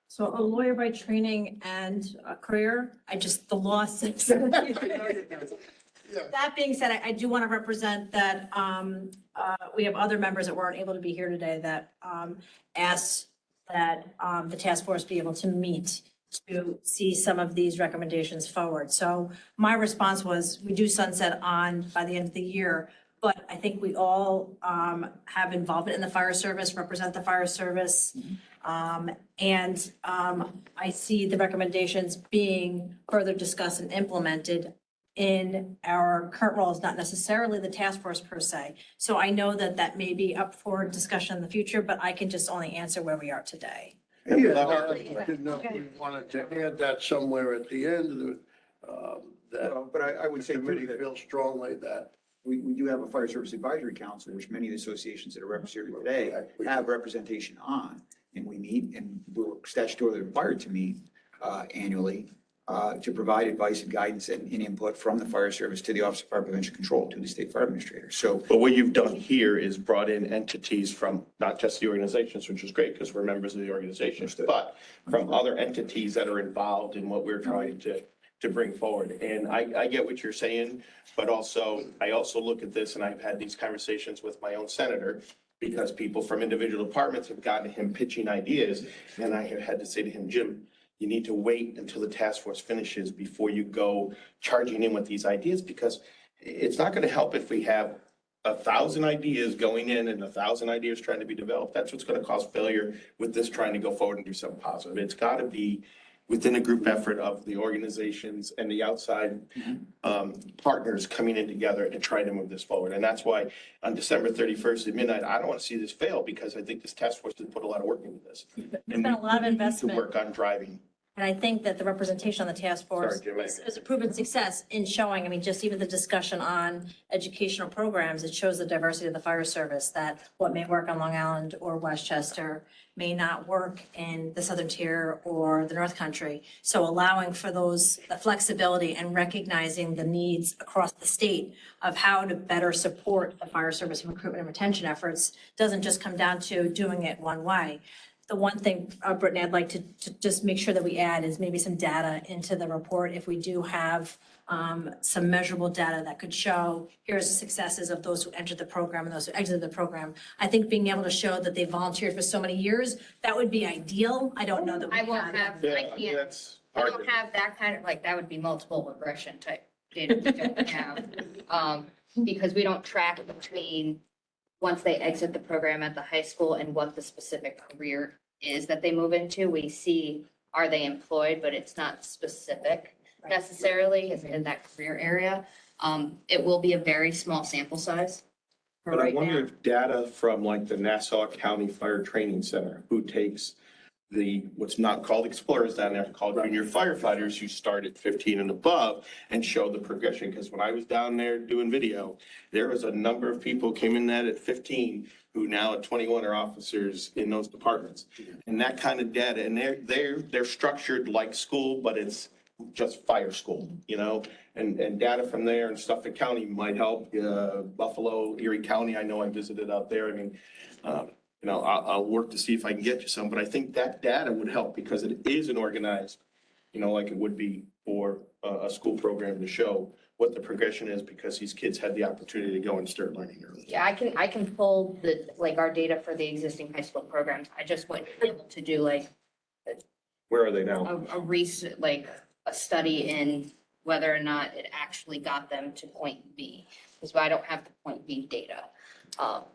So a lawyer by training and a career, the law says. That being said, I do want to represent that we have other members that weren't able to be here today that asked that the task force be able to meet to see some of these recommendations forward. So my response was, we do sunset on by the end of the year, but I think we all have involvement in the fire service, represent the fire service. And I see the recommendations being further discussed and implemented in our current roles, not necessarily the task force per se. So I know that that may be up for discussion in the future, but I can just only answer where we are today. Yeah, I didn't know if we wanted to add that somewhere at the end, that But I would the say too committee that feels strongly that. we do have a fire service advisory council, which many of the associations that are represented today have representation on. And we meet and we're statutorily required to meet annually to provide advice and guidance and input from the fire service to the Office of Fire Prevention Control, to the state fire administrator. So But what you've done here is brought in entities from not just the organizations, which is great because we're members of the organizations, but from other entities that are involved in what we're trying to bring forward. And I get what you're saying, but also, I also look at this and I've had these conversations with my own senator because people from individual departments have gotten him pitching ideas. And I have had to say to him, Jim, you need to wait until the task force finishes before you go charging in with these ideas, because it's not going to help if we have 1,000 ideas going in and 1,000 ideas trying to be developed. That's what's going to cause failure with this trying to go forward and do something positive. It's got to be within a group effort of the organizations and the outside partners coming in together and trying to move this forward. And that's why on December 31st at midnight, I don't want to see this fail, because I think this task force did put a lot of work into this. There's been a lot of To investment. work on driving. And I think that the representation on the task force Sorry, Jim, I- is a proven success in showing, just even the discussion on educational programs, it shows the diversity of the fire service, that what may work on Long Island or Westchester may not work in the Southern Tier or the North Country. So allowing for the flexibility and recognizing the needs across the state of how to better support the fire service recruitment and retention efforts doesn't just come down to doing it one way. The one thing, Brittany, I'd like to just make sure that we add is maybe some data into the report. If we do have some measurable data that could show, here's the successes of those who entered the program and those who exited the program. I think being able to show that they volunteered for so many years, that would be ideal. I don't know that we I won't have, That's I hard. don't have that kind of, that would be multiple regression type data we don't have. Because we don't track between once they exit the program at the high school and what the specific career is that they move into. We see, are they employed, but it's not specific necessarily in that career area. It will be a very small sample size for But I right wonder now. if data from like the Nassau County Fire Training Center, who takes what's not called explorers down there, called junior firefighters who start at 15 and above and show the progression. Because when I was down there doing video, there was a number of people came in that at 15 who now at 21 are officers in those departments. And that kind of data, and they're structured like school, but it's just fire school, you know? And data from there and Suffolk County might help. Buffalo, Erie County, I know I visited out there. I mean, you know, I'll work to see if I can get you some, but I think that data would help because it is an organized, you know, like it would be for a school program to show what the progression is because these kids had the opportunity to go and start learning early. Yeah, I can pull our data for the existing high school programs. I just wouldn't be able to do like Where are they now? a recent, like a study in whether or not it actually got them to point B. Because I don't have the point B data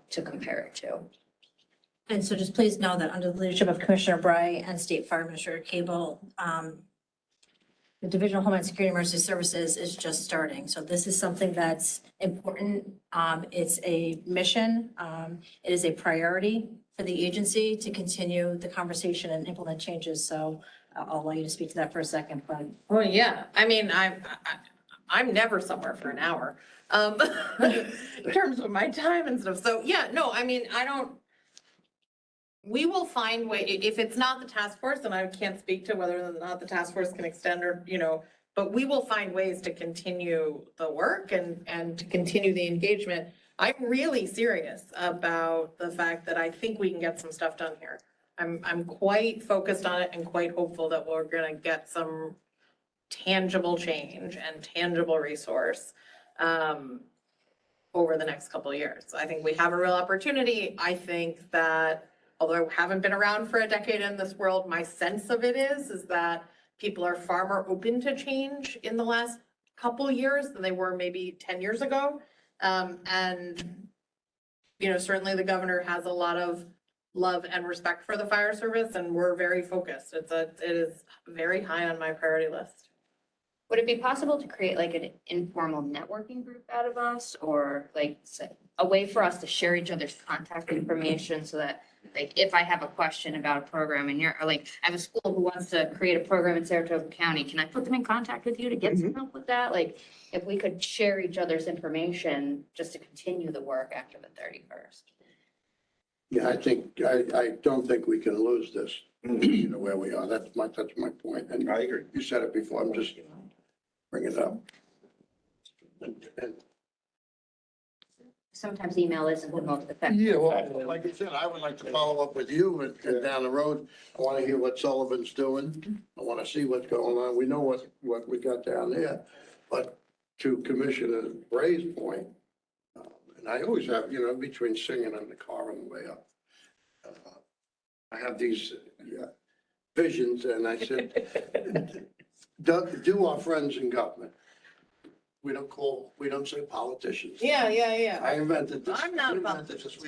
to compare it to. And so just please know that under the leadership of Commissioner Bry and State Fire Administrator Cable, the Division of Homeland Security and Emergency Services is just starting. So this is something that's important. It's a mission. It is a priority for the agency to continue the conversation and implement changes. So I'll allow you to speak to that for a second, but. Well, yeah, I mean, I'm never somewhere for an hour, in terms of my time and stuff. So, yeah, no, I mean, we will find if it's not the task force, and I can't speak to whether or not the task force can extend or, you know, but we will find ways to continue the work and to continue the engagement. I'm really serious about the fact that I think we can get some stuff done here. I'm quite focused on it and quite hopeful that we're gonna get some tangible change and tangible resource over the next couple of years. I think we have a real opportunity. I think that although I haven't been around for a decade in this world, my sense of it is that people are far more open to change in the last couple of years than they were maybe 10 years ago. And, you know, certainly the governor has a lot of love and respect for the fire service, and we're very focused. It is very high on my priority list. Would it be possible to create like an informal networking group out of us, or like a way for us to share each other's contact information so that like if I have a question about a program and or like I have a school who wants to create a program in Saratoga County, can I put them in contact with you to get some help with that? Like if we could share each other's information just to continue the work after the 31st. Yeah, I don't think we can lose this, you know, where we are. That's my point. And I agree. you said it before, I'm just bringing it up. And Sometimes email isn't the most effective. yeah, well, like I said, I would like to follow up with you and down the road. I want to hear what Sullivan's doing. I want to see what's going on. We know what we got down there. But to Commissioner Bray's point, and I always have, you know, between singing and the car on the way up, I have these visions, and I said, do our friends in government. We don't say politicians. Yeah. I invented this. I'm not We about invented this.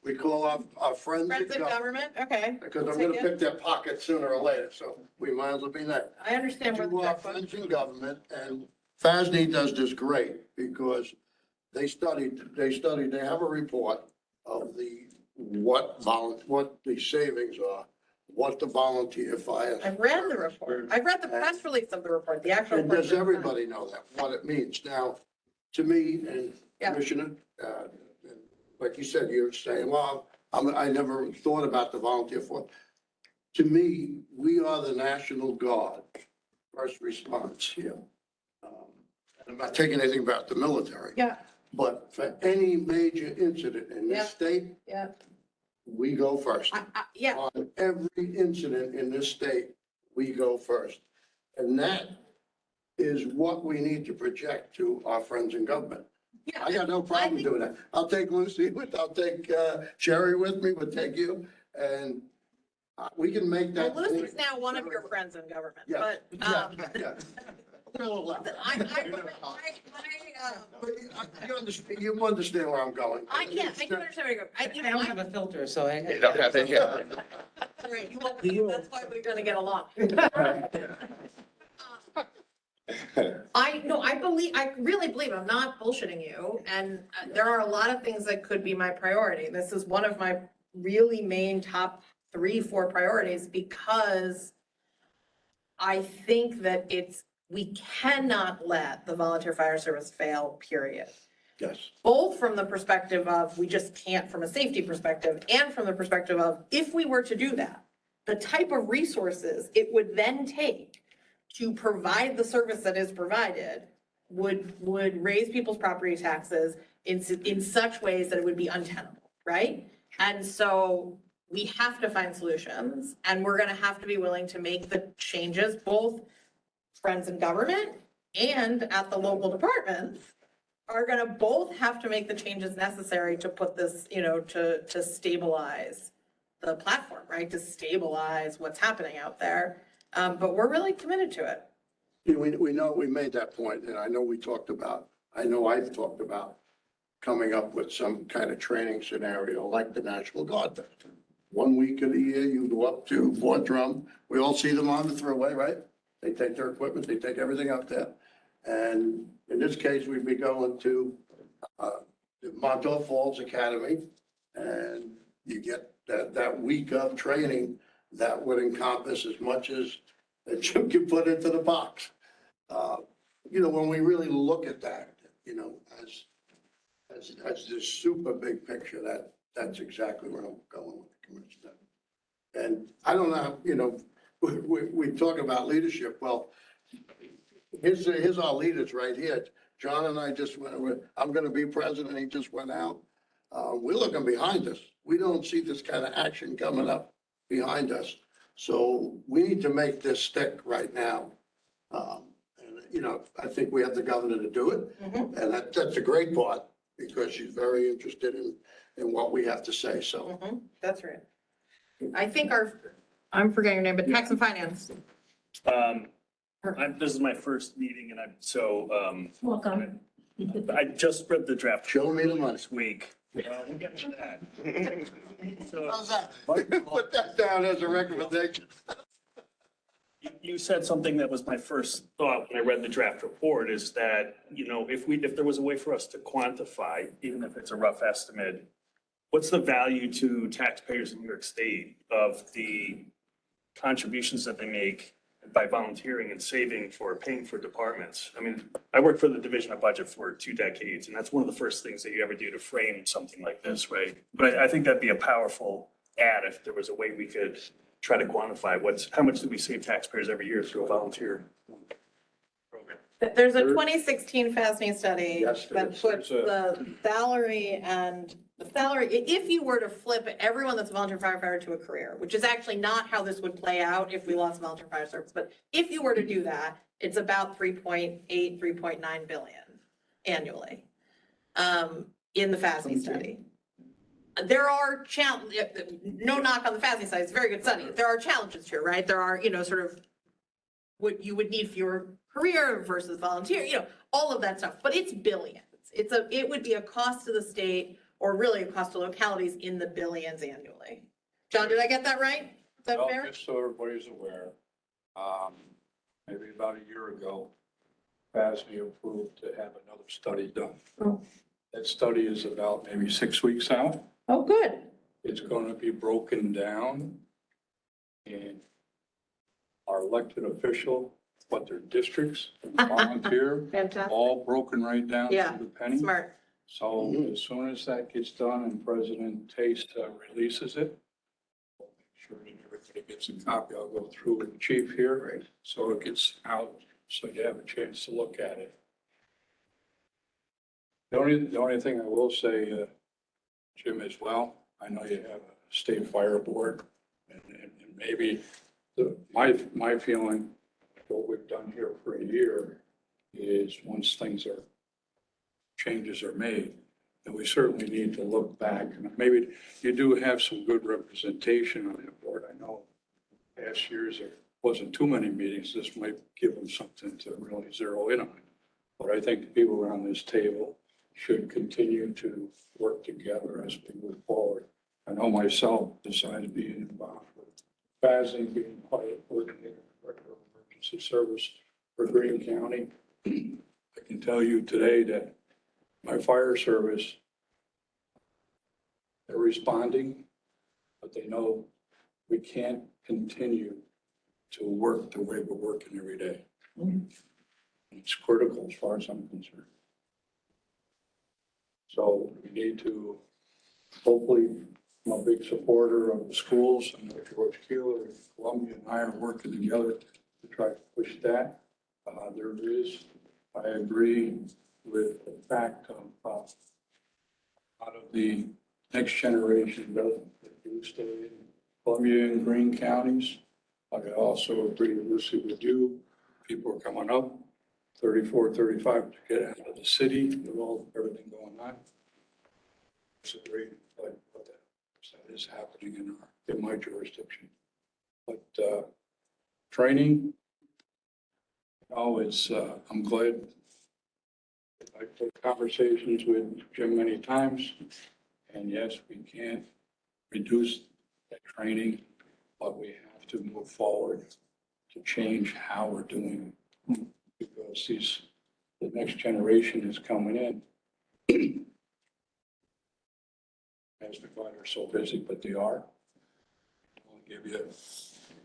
We call our friends in Friends in government. government, okay. Because I'm Take gonna it. pick their pocket sooner or later, so we might as well be nice. I understand where To the our check was. friends in government, and FASD does this great, because they have a report of what the savings are, what the volunteer fire. I've read the report. I've read the press release of the report, the actual. And report. does everybody know that, what it means? Now, to me, and Yeah. Commissioner, like you said, you're saying, well, I never thought about the volunteer force. To me, we are the National Guard, first response here. I'm not taking anything about the military. Yeah, But for any major incident in Yeah. this state, yeah. we go first. Yeah, On every incident in this state, we go first. And that is what we need to project to our friends in government. yeah. I got no problem doing that. I'll take Lucy I'll take Sherry with me, we'll take you, and we can make that. Well, Lucy's now one of your friends in government, Yeah. but, Yeah. Well, you understand where I'm going. I do understand where you're going. I don't have a filter, so I. You don't have to, yeah. Right, you won't be, that's why we're gonna get along. I really believe, I'm not bullshitting you, and there are a lot of things that could be my priority. This is one of my really main top 3, 4 priorities because I think that we cannot let the volunteer fire service fail, period. Yes. Both from the perspective of we just can't from a safety perspective and from the perspective of if we were to do that, the type of resources it would then take to provide the service that is provided would raise people's property taxes in such ways that it would be untenable, right? And so we have to find solutions and we're gonna have to be willing to make the changes, both friends in government and at the local departments are gonna both have to make the changes necessary to put this, to stabilize the platform, right? To stabilize what's happening out there. But we're really committed to it. We know we made that point, and I know I've talked about coming up with some kind of training scenario like the National Guard does. 1 week of the year, you go up to Fort Drum, we all see them on the thruway, right? They take their equipment, they take everything up there. And in this case, we'd be going to the Montauk Falls Academy, and you get that week of training that would encompass as much as that you can put into the box. When we really look at that, as this super big picture, that's exactly where I'm going with the commission. And I don't know, we talk about leadership. Well, here's our leaders right here. John and I just went, I'm going to be president. He just went out. We're looking behind us. We don't see this kind of action coming up behind us. So we need to make this stick right now. I think we have the governor to do it. And that's a great part because she's very interested in what we have to say. So That's right. I think I'm forgetting your name, but tax and finance. This is my first meeting and Welcome. I just read the draft. Show me the money. This week. We'll get to that. how's that? Put that down as a recommendation. You said something that was my first thought when I read the draft report is that, if there was a way for us to quantify, even if it's a rough estimate, what's the value to taxpayers in New York State of the contributions that they make by volunteering and saving for paying for departments? I mean, I worked for the Division of Budget for 2 decades, and that's one of the first things that you ever do to frame something like this, right? But I think that'd be a powerful add if there was a way we could try to quantify how much do we save taxpayers every year through a volunteer program? There's a 2016 FASNY study Yes, there that is. puts the salary, if you were to flip everyone that's a volunteer firefighter to a career, which is actually not how this would play out if we lost volunteer fire service, but if you were to do that, it's about 3.8, 3.9 billion annually in the FASNY study. There are no knock on the FASNY study, it's a very good study. There are challenges here, right? There are, sort of what you would need for your career versus volunteer, all of that stuff, but it's billions. It would be a cost to the state or really a cost to localities in the billions annually. John, did I get that right? Is that Well, fair? just so everybody's aware, maybe about a year ago, FASB approved to have another study done. Oh. That study is about maybe 6 weeks out. Oh, good. It's going to be broken down in our elected official, what their districts, volunteer, Fantastic. all broken right down Yeah, to the penny. Smart. So as soon as that gets done and President Taste releases it, I'll make sure that everybody gets a copy. I'll go through with the chief here, so it gets out, so you have a chance to look at it. The only thing I will say, Jim, as well, I know you have a state fire board, and maybe my feeling, what we've done here for a year, is once changes are made, then we certainly need to look back. And maybe you do have some good representation on that board. I know past years there wasn't too many meetings. This might give them something to really zero in on. But I think the people around this table should continue to work together as we move forward. I know myself, besides being involved with FASNY, being quiet coordinator, director of emergency service for Greene County, I can tell you today that my fire service, they're responding, but they know we can't continue to work the way we're working every day. It's critical as far as I'm concerned. So we need to, hopefully, I'm a big supporter of the schools, and George Keeler and Columbia and I are working together to try to push that. There is, I agree with the fact of, out of the next generation doesn't do stay in Columbia and Greene counties. I also agree loosely with you. People are coming up 34, 35 to get out of the city with all, everything going on. It's a great, but that is happening in my jurisdiction. But training, it's, I'm glad I've had conversations with Jim many times. And yes, we can't reduce that training, but we have to move forward to change how we're doing it. Because the next generation is coming in. As the glad are so busy, but they are. I'll give you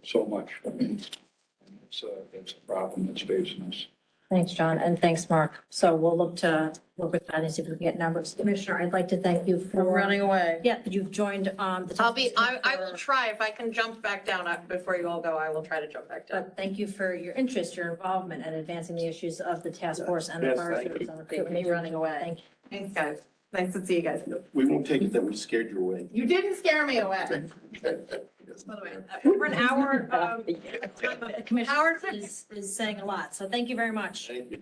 so much. It's a problem that's facing us. Thanks, John, and thanks, Mark. So we'll look to work with that and see if we can get numbers. Commissioner, I'd like to thank you for. I'm running away. Yeah, you've joined, the. I will try. If I can jump back down before you all go, I will try to jump back down. But thank you for your interest, your involvement, and advancing the issues of the task force and the Yes, fire thank service you. on Thank recruitment. me running away. Thank you. Thanks, guys. Nice to see you guys. We won't take it that we scared you away. You didn't scare me away. By the way, over an hour, the commissioner is saying a lot, so thank you very much. Thank you.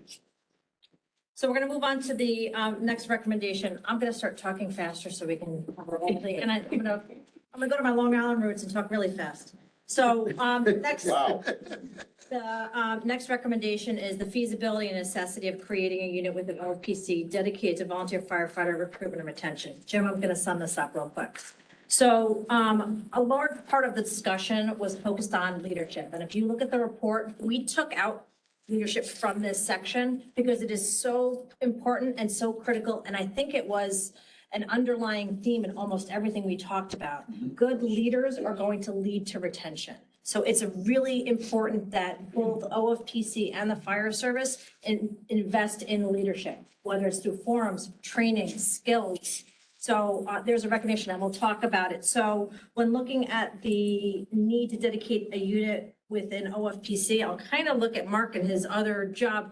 So we're going to move on to the next recommendation. I'm going to start talking faster so we can cover all the, and I'm going to go to my Long Island roots and talk really fast. So next. Wow. The next recommendation is the feasibility and necessity of creating a unit with an OPC dedicated to volunteer firefighter recruitment and retention. Jim, I'm going to sum this up real quick. So a large part of the discussion was focused on leadership. And if you look at the report, we took out leadership from this section because it is so important and so critical. And I think it was an underlying theme in almost everything we talked about. Good leaders are going to lead to retention. So it's really important that both OFPC and the fire service invest in leadership, whether it's through forums, training, skills. So there's a recognition, and we'll talk about it. So when looking at the need to dedicate a unit within OFPC, I'll kind of look at Mark and his other job.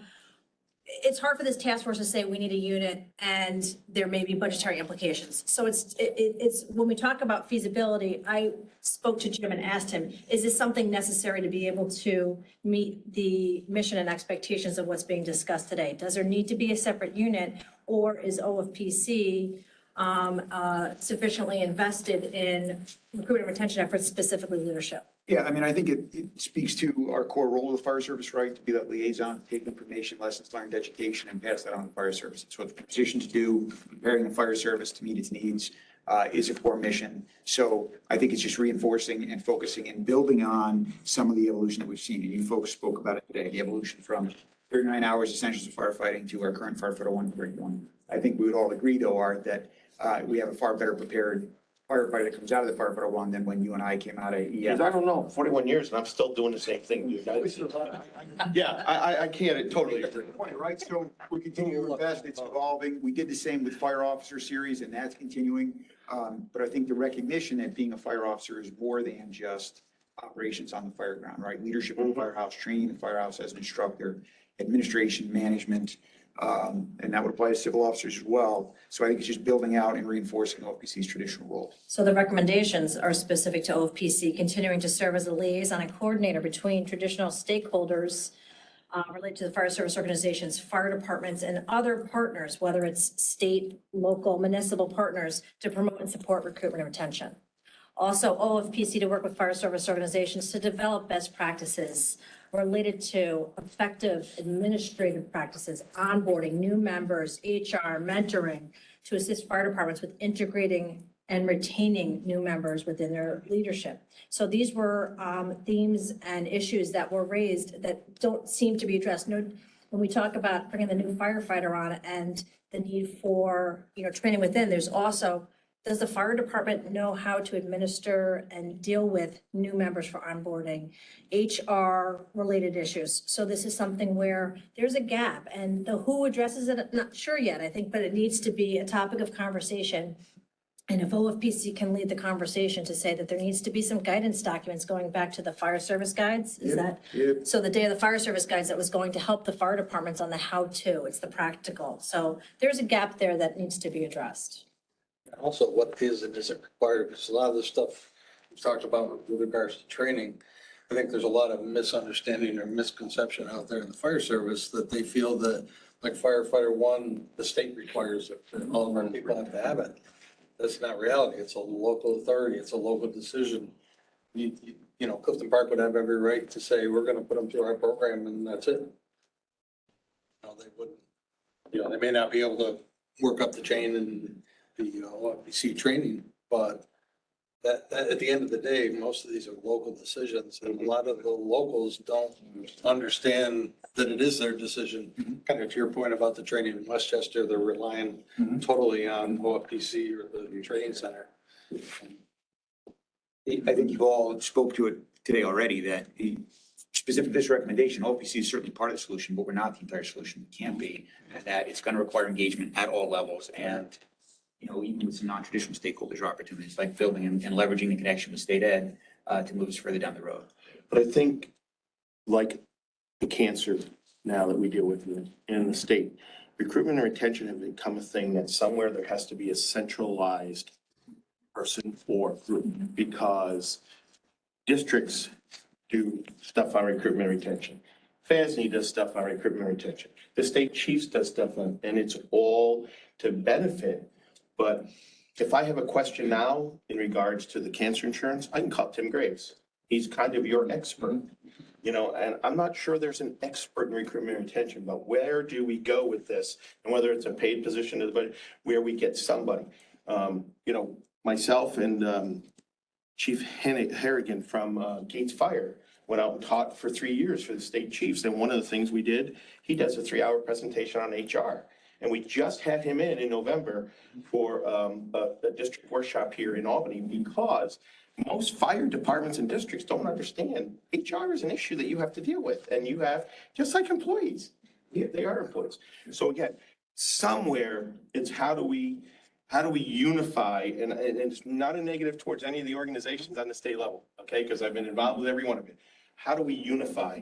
It's hard for this task force to say we need a unit and there may be budgetary implications. So it's when we talk about feasibility, I spoke to Jim and asked him, is this something necessary to be able to meet the mission and expectations of what's being discussed today? Does there need to be a separate unit, or is OFPC sufficiently invested in recruitment and retention efforts, specifically leadership? Yeah, I mean, I think it speaks to our core role of the fire service, right? To be that liaison, take information, lessons learned, education, and pass that on to the fire service. It's what the position to do, preparing the fire service to meet its needs is a core mission. So I think it's just reinforcing and focusing and building on some of the evolution that we've seen. And you folks spoke about it today, the evolution from 39 hours essentials of firefighting to our current Firefighter 1 curriculum. I think we would all agree, though, Art, that we have a far better prepared firefighter that comes out of the Firefighter 1 than when you and I came out of Because EF. I don't know, 41 years and I'm still doing the same thing. Yeah, I can't totally agree. Point, right? So we continue to invest, it's evolving. We did the same with fire officer series, and that's continuing. But I think the recognition that being a fire officer is more than just operations on the fire ground, right? Leadership in the firehouse, training in the firehouse as an instructor, administration, management, and that would apply to civil officers as well. So I think it's just building out and reinforcing OPC's traditional role. So the recommendations are specific to OFPC, continuing to serve as a liaison and coordinator between traditional stakeholders related to the fire service organizations, fire departments, and other partners, whether it's state, local, municipal partners, to promote and support recruitment and retention. Also, OFPC to work with fire service organizations to develop best practices related to effective administrative practices, onboarding new members, HR, mentoring, to assist fire departments with integrating and retaining new members within their leadership. So these were themes and issues that were raised that don't seem to be addressed. No, when we talk about bringing the new firefighter on and the need for, training within, there's also does the fire department know how to administer and deal with new members for onboarding, HR related issues? So this is something where there's a gap, and the who addresses it, I'm not sure yet, I think, but it needs to be a topic of conversation. And if OFPC can lead the conversation to say that there needs to be some guidance documents going back to the fire service guides, is that? So the day of the fire service guides, that was going to help the fire departments on the how-to, it's the practical. So there's a gap there that needs to be addressed. Also, what is and isn't required, because a lot of this stuff we've talked about with regards to training, I think there's a lot of misunderstanding or misconception out there in the fire service that they feel that, like firefighter one, the state requires it, that all of our people have to have it. That's not reality. It's a local authority. It's a local decision. You know, Clifton Park would have every right to say, we're going to put them through our program and that's it. No, they wouldn't. You know, they may not be able to work up the chain and the OFPC training, but that at the end of the day, most of these are local decisions, and a lot of the locals don't understand that it is their decision. Kind of to your point about the training in Westchester, they're relying totally on OFPC or the training center. I think you all spoke to it today already, that the specific to this recommendation, OPC is certainly part of the solution, but we're not the entire solution. It can't be, and that it's going to require engagement at all levels. And, you know, even with some non-traditional stakeholders or opportunities like building and leveraging the connection with state ed to move us further down the road. But I think, like the cancer now that we deal with in the state, recruitment and retention have become a thing that somewhere there has to be a centralized person or group, because districts do stuff on recruitment and retention. FASNY does stuff on recruitment and retention. The state chiefs does stuff on, and it's all to benefit. But if I have a question now in regards to the cancer insurance, I can call Tim Graves. He's kind of your expert, you know, and I'm not sure there's an expert in recruitment and retention, but where do we go with this? And whether it's a paid position to the budget, where we get somebody, you know, myself and Chief Harrigan from Gates Fire went out and taught for 3 years for the state chiefs. And one of the things we did, he does a 3-hour presentation on HR. And we just had him in November for a district workshop here in Albany, because most fire departments and districts don't understand HR is an issue that you have to deal with. And you have, just like employees, they are employees. So again, somewhere it's how do we unify, and it's not a negative towards any of the organizations on the state level, okay? Because I've been involved with every one of it. How do we unify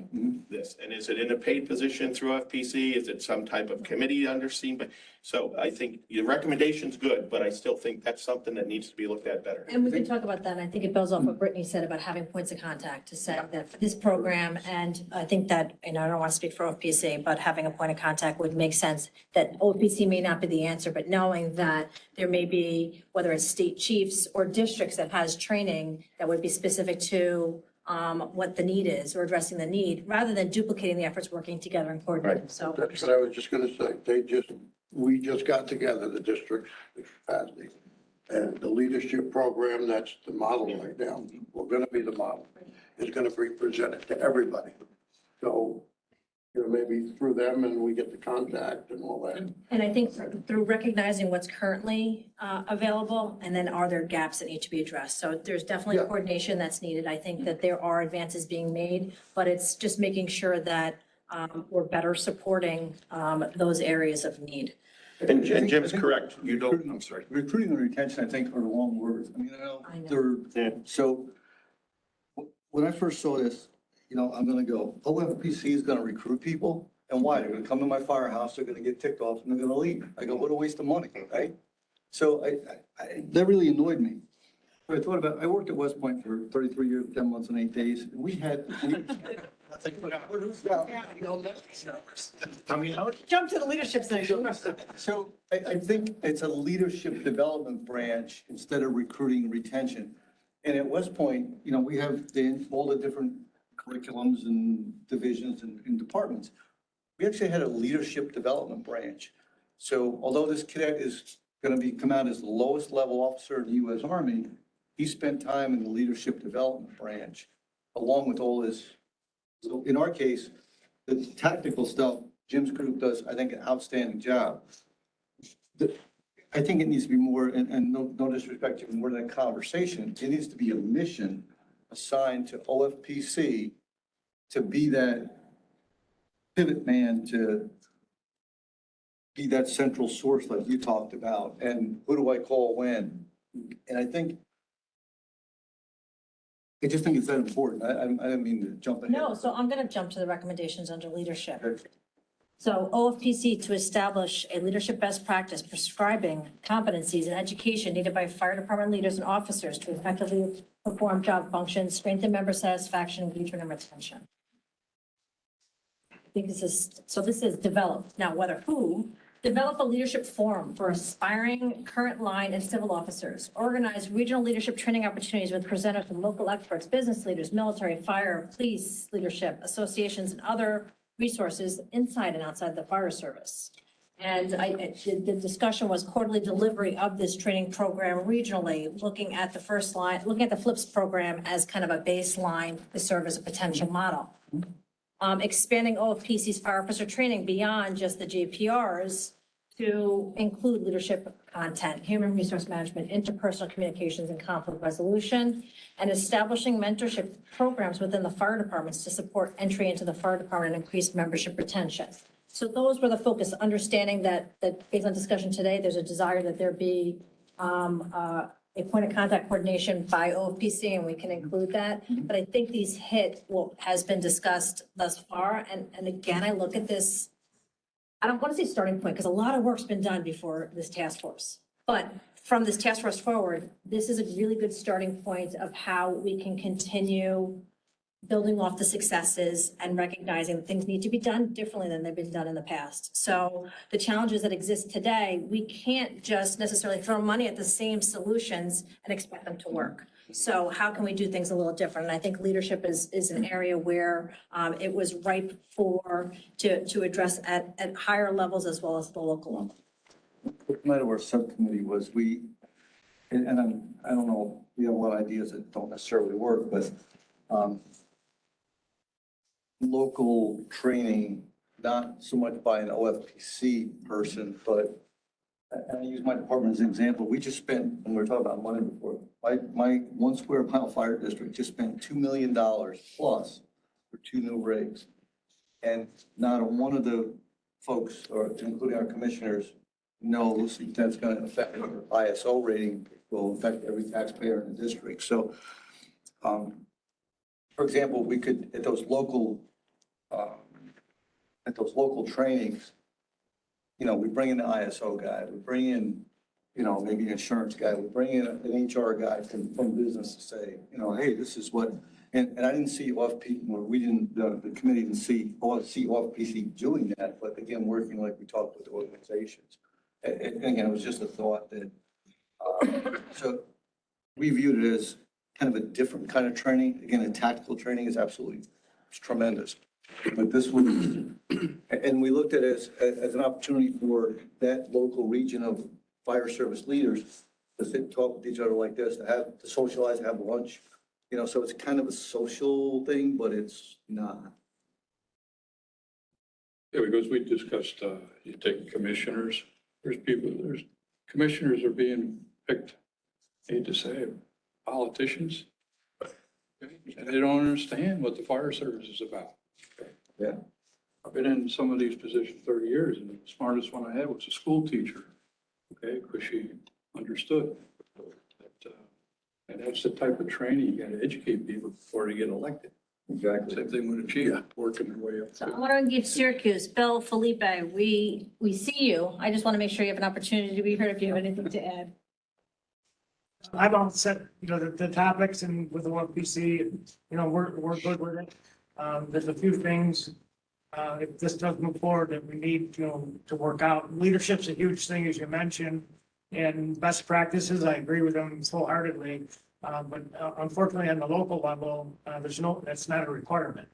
this? And is it in a paid position through FPC? Is it some type of committee underseen? But so I think the recommendation's good, but I still think that's something that needs to be looked at better. And we can talk about that. And I think it builds off what Brittany said about having points of contact to say that for this program, and I think that, and I don't want to speak for OPC, but having a point of contact would make sense, that OPC may not be the answer, but knowing that there may be, whether it's state chiefs or districts that has training that would be specific to what the need is, or addressing the need, rather than duplicating the efforts, working together and coordinating. So That's what I was just gonna say. We just got together, the district, the capacity, and the leadership program, that's the model right now. We're gonna be the model. It's gonna be presented to everybody. So, you know, maybe through them and we get the contact and all that. And I think through recognizing what's currently available, and then are there gaps that need to be addressed? So there's definitely Yeah. coordination that's needed. I think that there are advances being made, but it's just making sure that we're better supporting those areas of need. And Jim's correct. You don't, I'm sorry. Recruiting and retention, I think, are the wrong words. I mean, I know. they're, so when I first saw this, you know, I'm gonna go, OFPC is gonna recruit people, and why? They're gonna come to my firehouse, they're gonna get ticked off, and they're gonna leave. I go, what a waste of money, right? So that really annoyed me. So I thought about, I worked at West Point for 33 years, 10 months and 8 days. We had. Jump to the leadership section. So I think it's a leadership development branch instead of recruiting and retention. And at West Point, you know, we have all the different curriculums and divisions and departments. We actually had a leadership development branch. So although this cadet is going to come out as the lowest level officer in the U.S. Army, he spent time in the leadership development branch along with all this. So in our case, the tactical stuff, Jim's group does, I think, an outstanding job. I think it needs to be more, and no disrespect to more than a conversation, it needs to be a mission assigned to OFPC to be that pivot man, to be that central source like you talked about, and who do I call when? And I just think it's that important. I didn't mean to jump ahead. No, so I'm going to jump to the recommendations under leadership. So OFPC to establish a leadership best practice prescribing competencies and education needed by fire department leaders and officers to effectively perform job functions, strengthen member satisfaction, engagement, and retention. I think this is develop. Now, whether who, develop a leadership forum for aspiring current line and civil officers, organize regional leadership training opportunities with presenters from local experts, business leaders, military, fire, police leadership, associations, and other resources inside and outside the fire service. And the discussion was quarterly delivery of this training program regionally, looking at the first line, looking at the FLIPS program as kind of a baseline to serve as a potential model. Expanding OFPC's fire officer training beyond just the JPRs to include leadership content, human resource management, interpersonal communications, and conflict resolution, and establishing mentorship programs within the fire departments to support entry into the fire department and increase membership retention. So those were the focus, understanding that based on discussion today, there's a desire that there be a point of contact coordination by OFPC, and we can include that. But I think these hit what has been discussed thus far. And again, I look at this, I don't want to say starting point, because a lot of work's been done before this task force. But from this task force forward, this is a really good starting point of how we can continue building off the successes and recognizing that things need to be done differently than they've been done in the past. So the challenges that exist today, we can't just necessarily throw money at the same solutions and expect them to work. So how can we do things a little different? And I think leadership is an area where it was ripe to address at higher levels as well as the local level. What might of our subcommittee was I don't know, we have a lot of ideas that don't necessarily work, but local training, not so much by an OFPC person, but I use my department as an example. We just spent, when we were talking about money before, my 1 square mile fire district just spent $2 million plus for 2 new rigs. And not one of the folks, or including our commissioners, knows that's going to affect our ISO rating, will affect every taxpayer in the district. So, for example, we could, at those local trainings, we bring in the ISO guy, we bring in, maybe an insurance guy, we bring in an HR guy from business to say, hey, this is what, and I didn't see OFPC, the committee didn't see OFPC doing that, but again, working like we talked with the organizations. And again, it was just a thought that, so we viewed it as kind of a different kind of training. Again, a tactical training is absolutely tremendous. But this was, and we looked at it as an opportunity for that local region of fire service leaders to sit and talk with each other like this, to socialize, have lunch, so it's kind of a social thing, but it's not. Yeah, because we discussed, you take commissioners, there's commissioners are being picked, I hate to say it, politicians. And they don't understand what the fire service is about. Yeah. I've been in some of these positions 30 years, and the smartest one I had was a school teacher, okay, because she understood. And that's the type of training you got to educate people before they get elected. Exactly. Same thing with a chief, working their way up. So I want to engage Syracuse. Bill, Felipe, we see you. I just want to make sure you have an opportunity to be heard if you have anything to add. I've all set, the topics and with the OFPC, we're good with it. There's a few things, if this does move forward, that we need, to work out. Leadership's a huge thing, as you mentioned, and best practices, I agree with them wholeheartedly. But unfortunately, on the local level, that's not a requirement.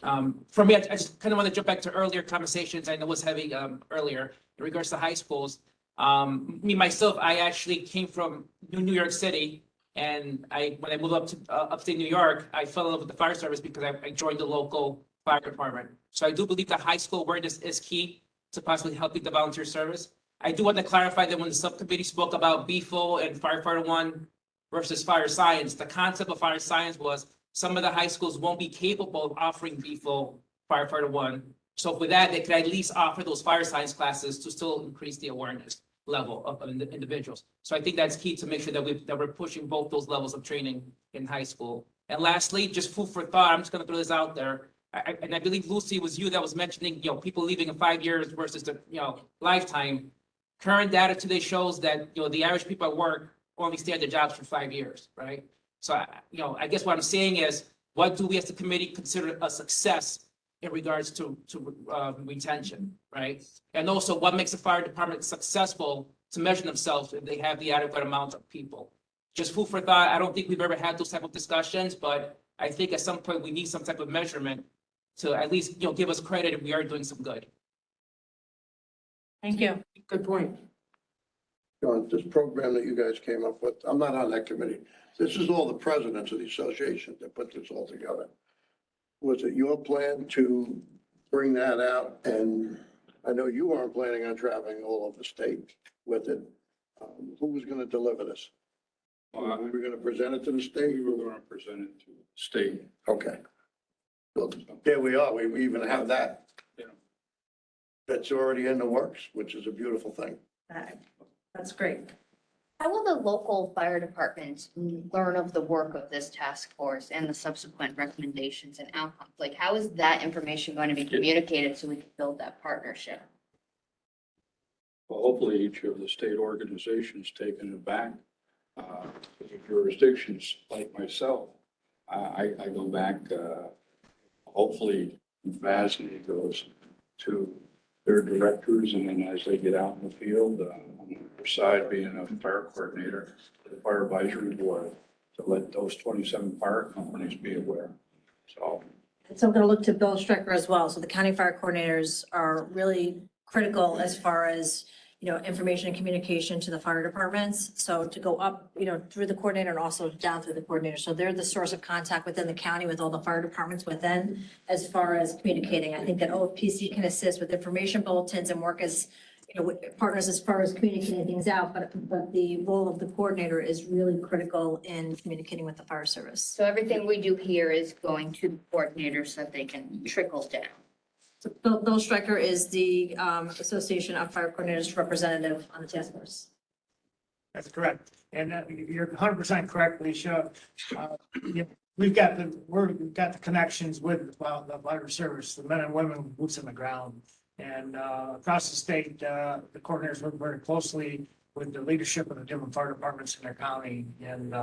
For me, I just kind of want to jump back to earlier conversations I know was heavy earlier in regards to high schools. Myself, I actually came from New York City, and when I moved up to upstate New York, I fell in love with the fire service because I joined the local fire department. So I do believe that high school awareness is key to possibly helping the volunteer service. I do want to clarify that when the subcommittee spoke about BFO and Firefighter One versus fire science, the concept of fire science was some of the high schools won't be capable of offering BFO Firefighter One. So with that, they could at least offer those fire science classes to still increase the awareness level of individuals. So I think that's key to make sure that we're pushing both those levels of training in high school. And lastly, just food for thought, I'm just gonna throw this out there. And I believe Lucy, it was you that was mentioning, people leaving in 5 years versus the, lifetime. Current data today shows that, the average people at work only stay at their jobs for 5 years, right? So, I guess what I'm saying is, what do we as the committee consider a success in regards to retention, right? And also, what makes the fire department successful to measure themselves if they have the adequate amount of people? Just food for thought. I don't think we've ever had those type of discussions, but I think at some point we need some type of measurement to at least, give us credit if we are doing some good. Thank you. Good point. John, this program that you guys came up with, I'm not on that committee. This is all the presidents of the association that put this all together. Was it your plan to bring that out? And I know you weren't planning on traveling all over the state with it. Who was going to deliver this? We were going to present it to the state? We were going to present it to the state. Okay. Well, there we are. We even have that. Yeah. That's already in the works, which is a beautiful thing. That's great. How will the local fire departments learn of the work of this task force and the subsequent recommendations and outcomes? Like, how is that information going to be communicated so we can build that partnership? Well, hopefully each of the state organizations taking it back. Jurisdictions like myself, I go back, hopefully VASNY goes to their directors, and then as they get out in the field, on the other side being a fire coordinator, the fire advisory board, to let those 27 fire companies be aware. So So I'm going to look to Bill Strecker as well. So the county fire coordinators are really critical as far as, information and communication to the fire departments. So to go up, through the coordinator and also down through the coordinator. So they're the source of contact within the county with all the fire departments within as far as communicating. I think that OFPC can assist with information bulletins and work as, with partners as far as communicating things out. But the role of the coordinator is really critical in communicating with the fire service. So everything we do here is going to the coordinators so that they can trickle down. So Bill Strecker is the Association of Fire Coordinators representative on the task force. That's correct. And you're 100% correct, Alicia. We've got the connections with the fire service, the men and women boots on the ground. And across the state, the coordinators work very closely with the leadership of the different fire departments in their county. And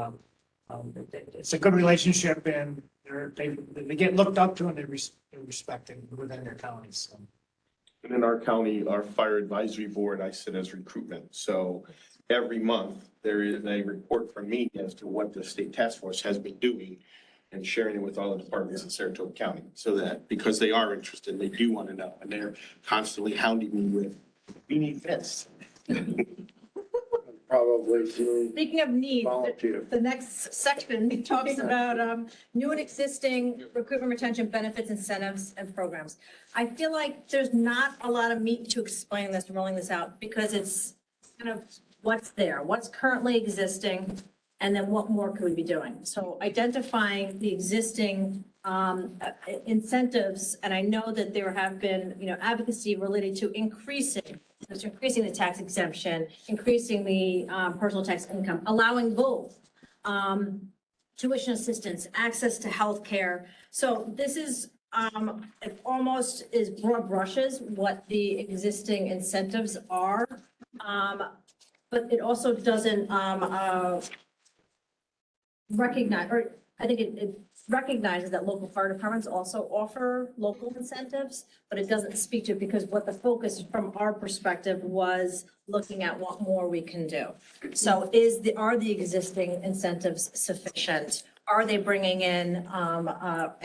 it's a good relationship, and they get looked up to and they're respected within their counties. So. And in our county, our fire advisory board, I sit as recruitment. So every month there is a report from me as to what the state task force has been doing and sharing it with all the departments in Saratoga County. So that because they are interested, they do want to know, and they're constantly hounding me with, we need this. Probably through Speaking of needs, volunteer. the next section talks about new and existing recruitment, retention, benefits, incentives, and programs. I feel like there's not a lot of meat to explain this, rolling this out, because it's kind of what's there, what's currently existing, and then what more could we be doing? So identifying the existing incentives, and I know that there have been, advocacy related to increasing the tax exemption, increasing the personal tax income, allowing both tuition assistance, access to healthcare. So this is it almost is broad brushes what the existing incentives are, but it also doesn't recognize, or I think it recognizes that local fire departments also offer local incentives, but it doesn't speak to it because what the focus from our perspective was looking at what more we can do. So are the existing incentives sufficient? Are they bringing in, are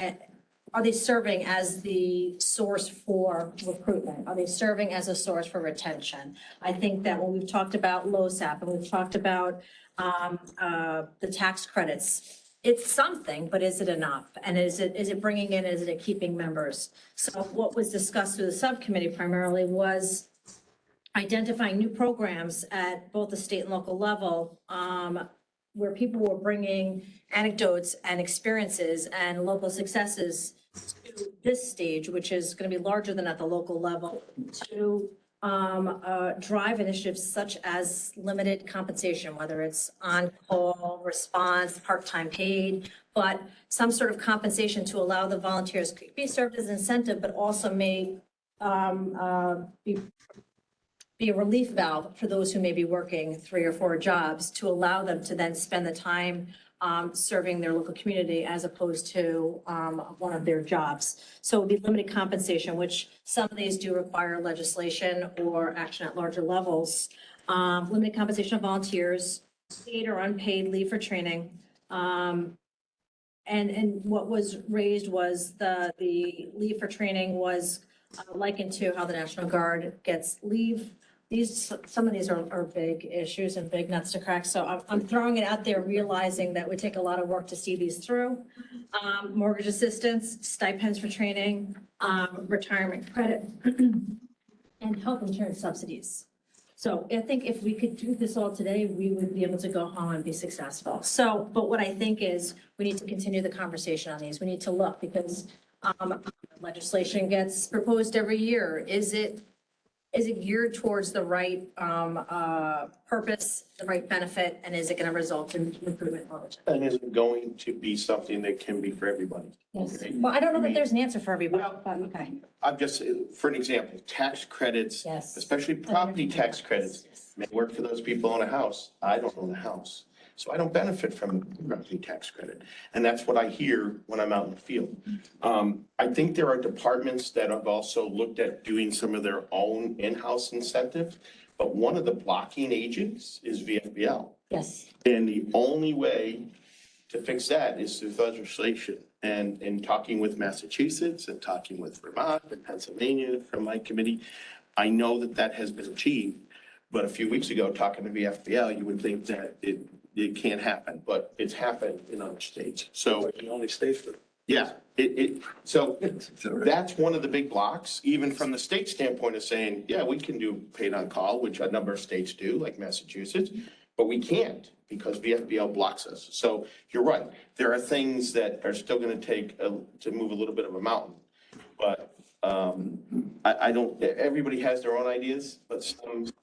they serving as the source for recruitment? Are they serving as a source for retention? I think that when we've talked about LoSAP and we've talked about the tax credits, it's something, but is it enough? And is it bringing in, is it keeping members? So what was discussed through the subcommittee primarily was identifying new programs at both the state and local level, where people were bringing anecdotes and experiences and local successes to this stage, which is going to be larger than at the local level, to drive initiatives such as limited compensation, whether it's on-call, response, part-time paid, but some sort of compensation to allow the volunteers, could be served as incentive, but also may be a relief valve for those who may be working 3 or 4 jobs, to allow them to then spend the time serving their local community as opposed to one of their jobs. So it would be limited compensation, which some of these do require legislation or action at larger levels. Limited compensation of volunteers, paid or unpaid leave for training. And what was raised was the leave for training was likened to how the National Guard gets leave. Some of these are big issues and big nuts to crack. So I'm throwing it out there, realizing that it would take a lot of work to see these through. Mortgage assistance, stipends for training, retirement credit, and health insurance subsidies. So I think if we could do this all today, we would be able to go home and be successful. So, but what I think is we need to continue the conversation on these. We need to look, because legislation gets proposed every year. Is it geared towards the right purpose, the right benefit, and is it going to result in improvement over time? And is it going to be something that can be for everybody? Yes. Well, I don't know that there's an answer for everybody, but okay. I'm just, for an example, tax credits, Yes. especially property tax credits, may work for those people own a house. I don't own a house, so I don't benefit from property tax credit. And that's what I hear when I'm out in the field. I think there are departments that have also looked at doing some of their own in-house incentive, but one of the blocking agents is VFBL. Yes. And the only way to fix that is through legislation. And in talking with Massachusetts and talking with Vermont and Pennsylvania from my committee, I know that that has been achieved. But a few weeks ago, talking to VFBL, you would think that it can't happen, but it's happened in other states. So The only state that. yeah, so that's one of the big blocks, even from the state standpoint of saying, yeah, we can do paid on call, which a number of states do, like Massachusetts, but we can't because VFBL blocks us. So you're right. There are things that are still going to take to move a little bit of a mountain. But I don't, everybody has their own ideas, but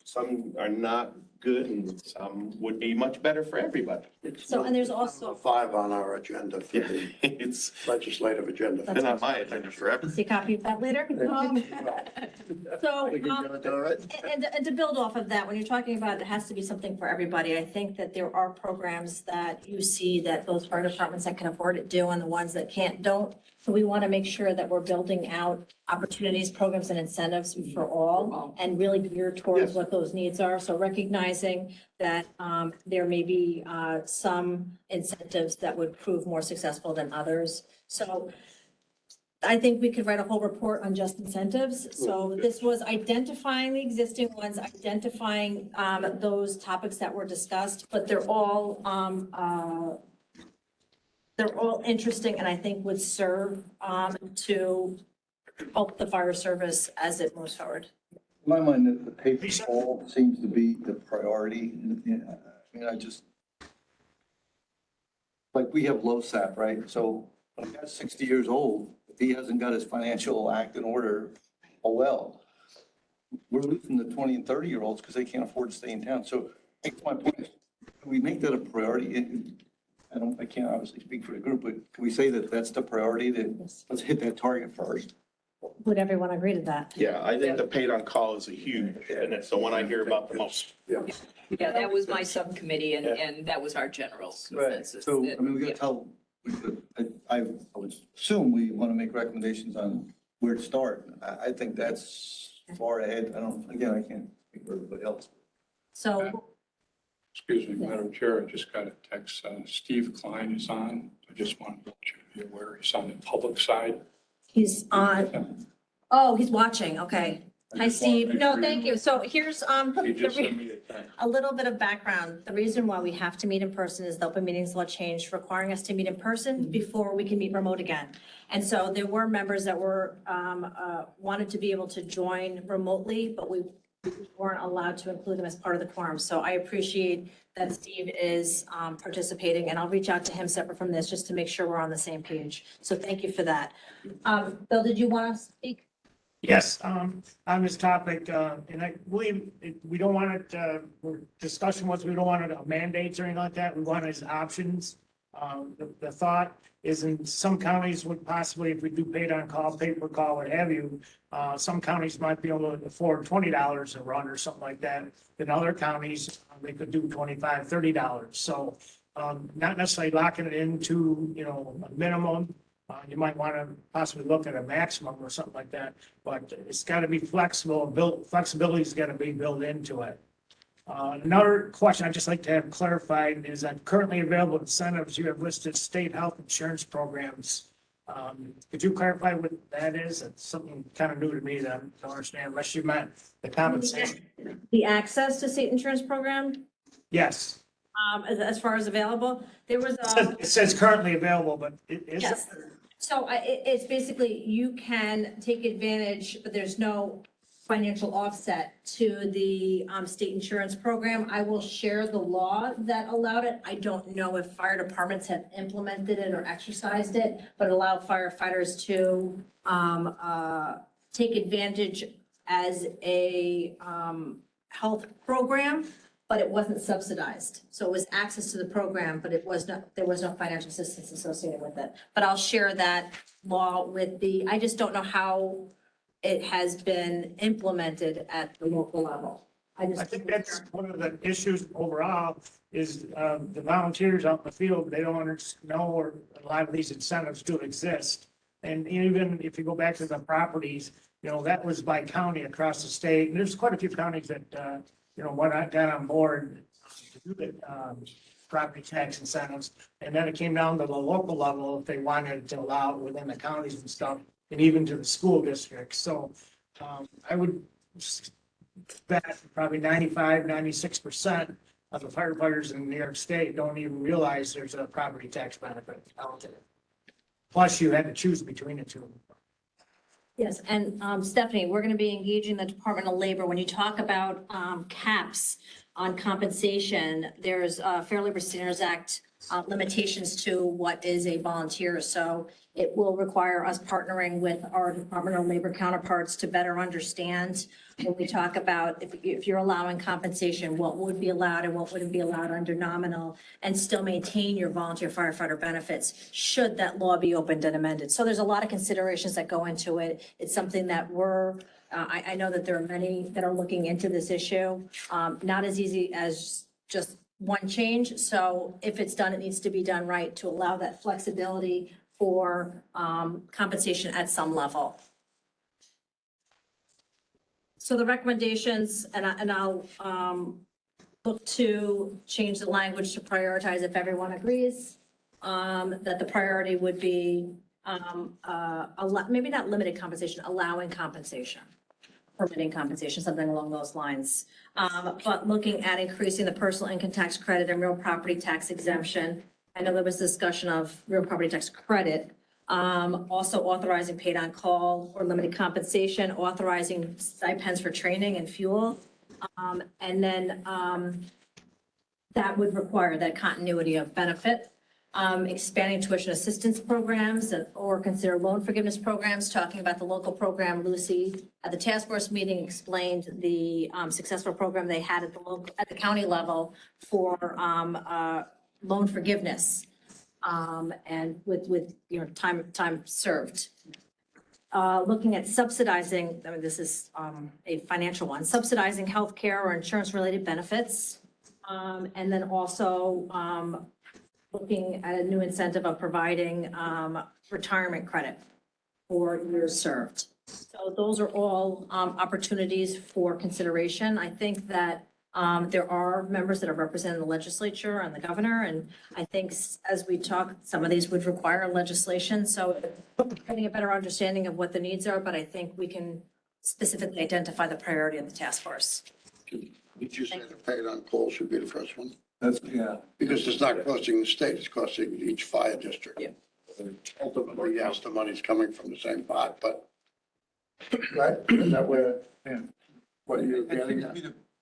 some are not good and some would be much better for everybody. So, and there's also, 5 on our agenda for Yeah, the it's legislative agenda. been on my agenda forever. see a copy of that later. So, and to build off of that, when you're talking about it has to be something for everybody, I think that there are programs that you see that those fire departments that can afford it do, and the ones that can't, don't. So we want to make sure that we're building out opportunities, programs, and incentives for all, and really geared towards what those needs are. So recognizing that there may be some incentives that would prove more successful than others. So I think we could write a whole report on just incentives. So this was identifying the existing ones, identifying those topics that were discussed, but they're all interesting, and I think would serve to help the fire service as it moves forward. In my mind, the pay for all seems to be the priority. I mean, like we have LoSAP, right? So when a guy's 60 years old, if he hasn't got his financial act in order, oh well. We're losing the 20 and 30-year-olds because they can't afford to stay in town. So I think my point is, can we make that a priority? I can't obviously speak for the group, but can we say that that's the priority, that let's hit that target first? Would everyone agree to that? Yeah, I think the paid on call is a huge, and it's the one I hear about the most. Yeah, that was my subcommittee and that was our general consensus. So, I mean, we gotta tell, I would assume we want to make recommendations on where to start. I think that's far ahead. I can't speak for everybody else. So, Excuse me, Madam Chair, I just got a text. Steve Klein is on. I just wanted you to be aware he's on the public side. he's on, oh, he's watching, okay. Hi, Steve. No, thank you. So here's, He just sent me a text. a little bit of background. The reason why we have to meet in person is the open meetings law changed, requiring us to meet in person before we can meet remote again. And so there were members that were, wanted to be able to join remotely, but we weren't allowed to include them as part of the quorum. So I appreciate that Steve is participating, and I'll reach out to him separate from this, just to make sure we're on the same page. So thank you for that. Bill, did you want to speak? Yes, on this topic, and I believe we don't want it, discussion was we don't want it mandates or anything like that. We want it as options. The thought is in some counties would possibly, if we do paid on call, pay per call, what have you, some counties might be able to afford $20 a run or something like that. In other counties, they could do $25, $30. So not necessarily locking it into, a minimum. You might want to possibly look at a maximum or something like that, but it's got to be flexible. Flexibility's got to be built into it. Another question I'd just like to have clarified is that currently available incentives, you have listed state health insurance programs. Could you clarify what that is? It's something kind of new to me that I don't understand unless you meant the compensation. The access to state insurance program, Yes, as far as available, there was it says currently available, but it is. yes. So it's basically you can take advantage, but there's no financial offset to the state insurance program. I will share the law that allowed it. I don't know if fire departments have implemented it or exercised it, but allow firefighters to take advantage as a health program, but it wasn't subsidized. So it was access to the program, but there was no financial assistance associated with it. But I'll share that law with I just don't know how it has been implemented at the local level. I think that's one of the issues overall is the volunteers out in the field, they don't know or a lot of these incentives do exist. And even if you go back to the properties, that was by county across the state. And there's quite a few counties that, when I got on board to do the property tax incentives. And then it came down to the local level if they wanted to allow it within the counties and stuff, and even to the school districts. So I would bet probably 95, 96% of the firefighters in New York State don't even realize there's a property tax benefit out there. Plus, you had to choose between the two. Yes, and Stephanie, we're going to be engaging the Department of Labor. When you talk about caps on compensation, there's Fair Labor Standards Act limitations to what is a volunteer. So it will require us partnering with our Department of Labor counterparts to better understand when we talk about if you're allowing compensation, what would be allowed and what wouldn't be allowed under nominal, and still maintain your volunteer firefighter benefits should that law be opened and amended. So there's a lot of considerations that go into it. It's something that I know that there are many that are looking into this issue. Not as easy as just one change. So if it's done, it needs to be done right to allow that flexibility for compensation at some level. So the recommendations, and I'll look to change the language to prioritize if everyone agrees, that the priority would be maybe not limited compensation, allowing compensation, permitting compensation, something along those lines. But looking at increasing the personal income tax credit and real property tax exemption. I know there was discussion of real property tax credit. Also authorizing paid on call or limited compensation, authorizing stipends for training and fuel. And then that would require that continuity of benefit. Expanding tuition assistance programs or consider loan forgiveness programs. Talking about the local program, Lucy at the task force meeting explained the successful program they had at the county level for loan forgiveness. And with time served. Looking at subsidizing, this is a financial one, subsidizing healthcare or insurance related benefits. And then also looking at a new incentive of providing retirement credit for years served. So those are all opportunities for consideration. I think that there are members that are representing the legislature and the governor, and I think as we talk, some of these would require legislation. So getting a better understanding of what the needs are, but I think we can specifically identify the priority of the task force. You just said to pay it on call should be the first one, That's, yeah. because it's not costing the state, it's costing each fire district. Yeah. Ultimately, yes, the money's coming from the same pot, but. Right, is that where, what you're getting at?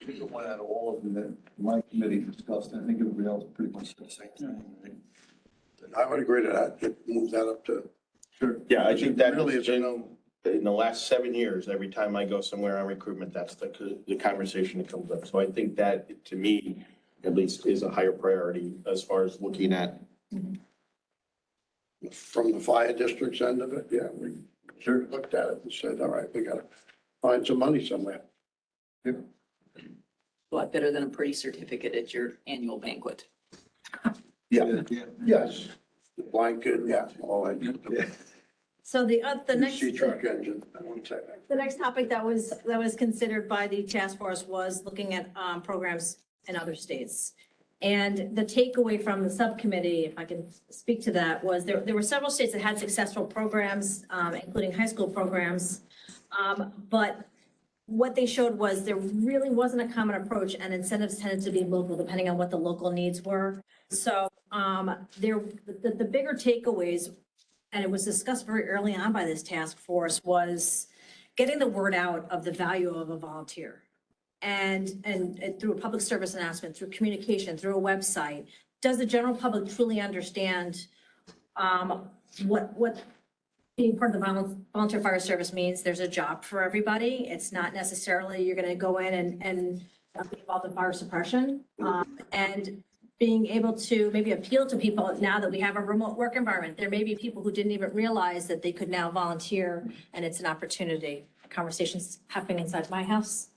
The one out of all of them that my committee discussed, and I think everybody else pretty much the same thing. Right? I would agree to that, move that up to. Sure. Yeah, I think that Really, has it's a been, no. in the last 7 years, every time I go somewhere on recruitment, that's the conversation that comes up. So I think that, to me, at least, is a higher priority as far as looking at. From the fire district's end of it, yeah, we sure looked at it and said, all right, we gotta find some money somewhere. A lot better than a pretty certificate at your annual banquet. Yeah, yes, the blanket, yeah, all that. So the next. Sea truck engine, I won't say that. The next topic that was considered by the task force was looking at programs in other states. And the takeaway from the subcommittee, if I can speak to that, was there were several states that had successful programs, including high school programs. But what they showed was there really wasn't a common approach, and incentives tended to be local depending on what the local needs were. So the bigger takeaways, and it was discussed very early on by this task force, was getting the word out of the value of a volunteer. And through a public service announcement, through communication, through a website, does the general public truly understand what being part of the volunteer fire service means? There's a job for everybody. It's not necessarily you're going to go in and be involved in fire suppression. And being able to maybe appeal to people now that we have a remote work environment. There may be people who didn't even realize that they could now volunteer, and it's an opportunity. Conversations happening inside my house.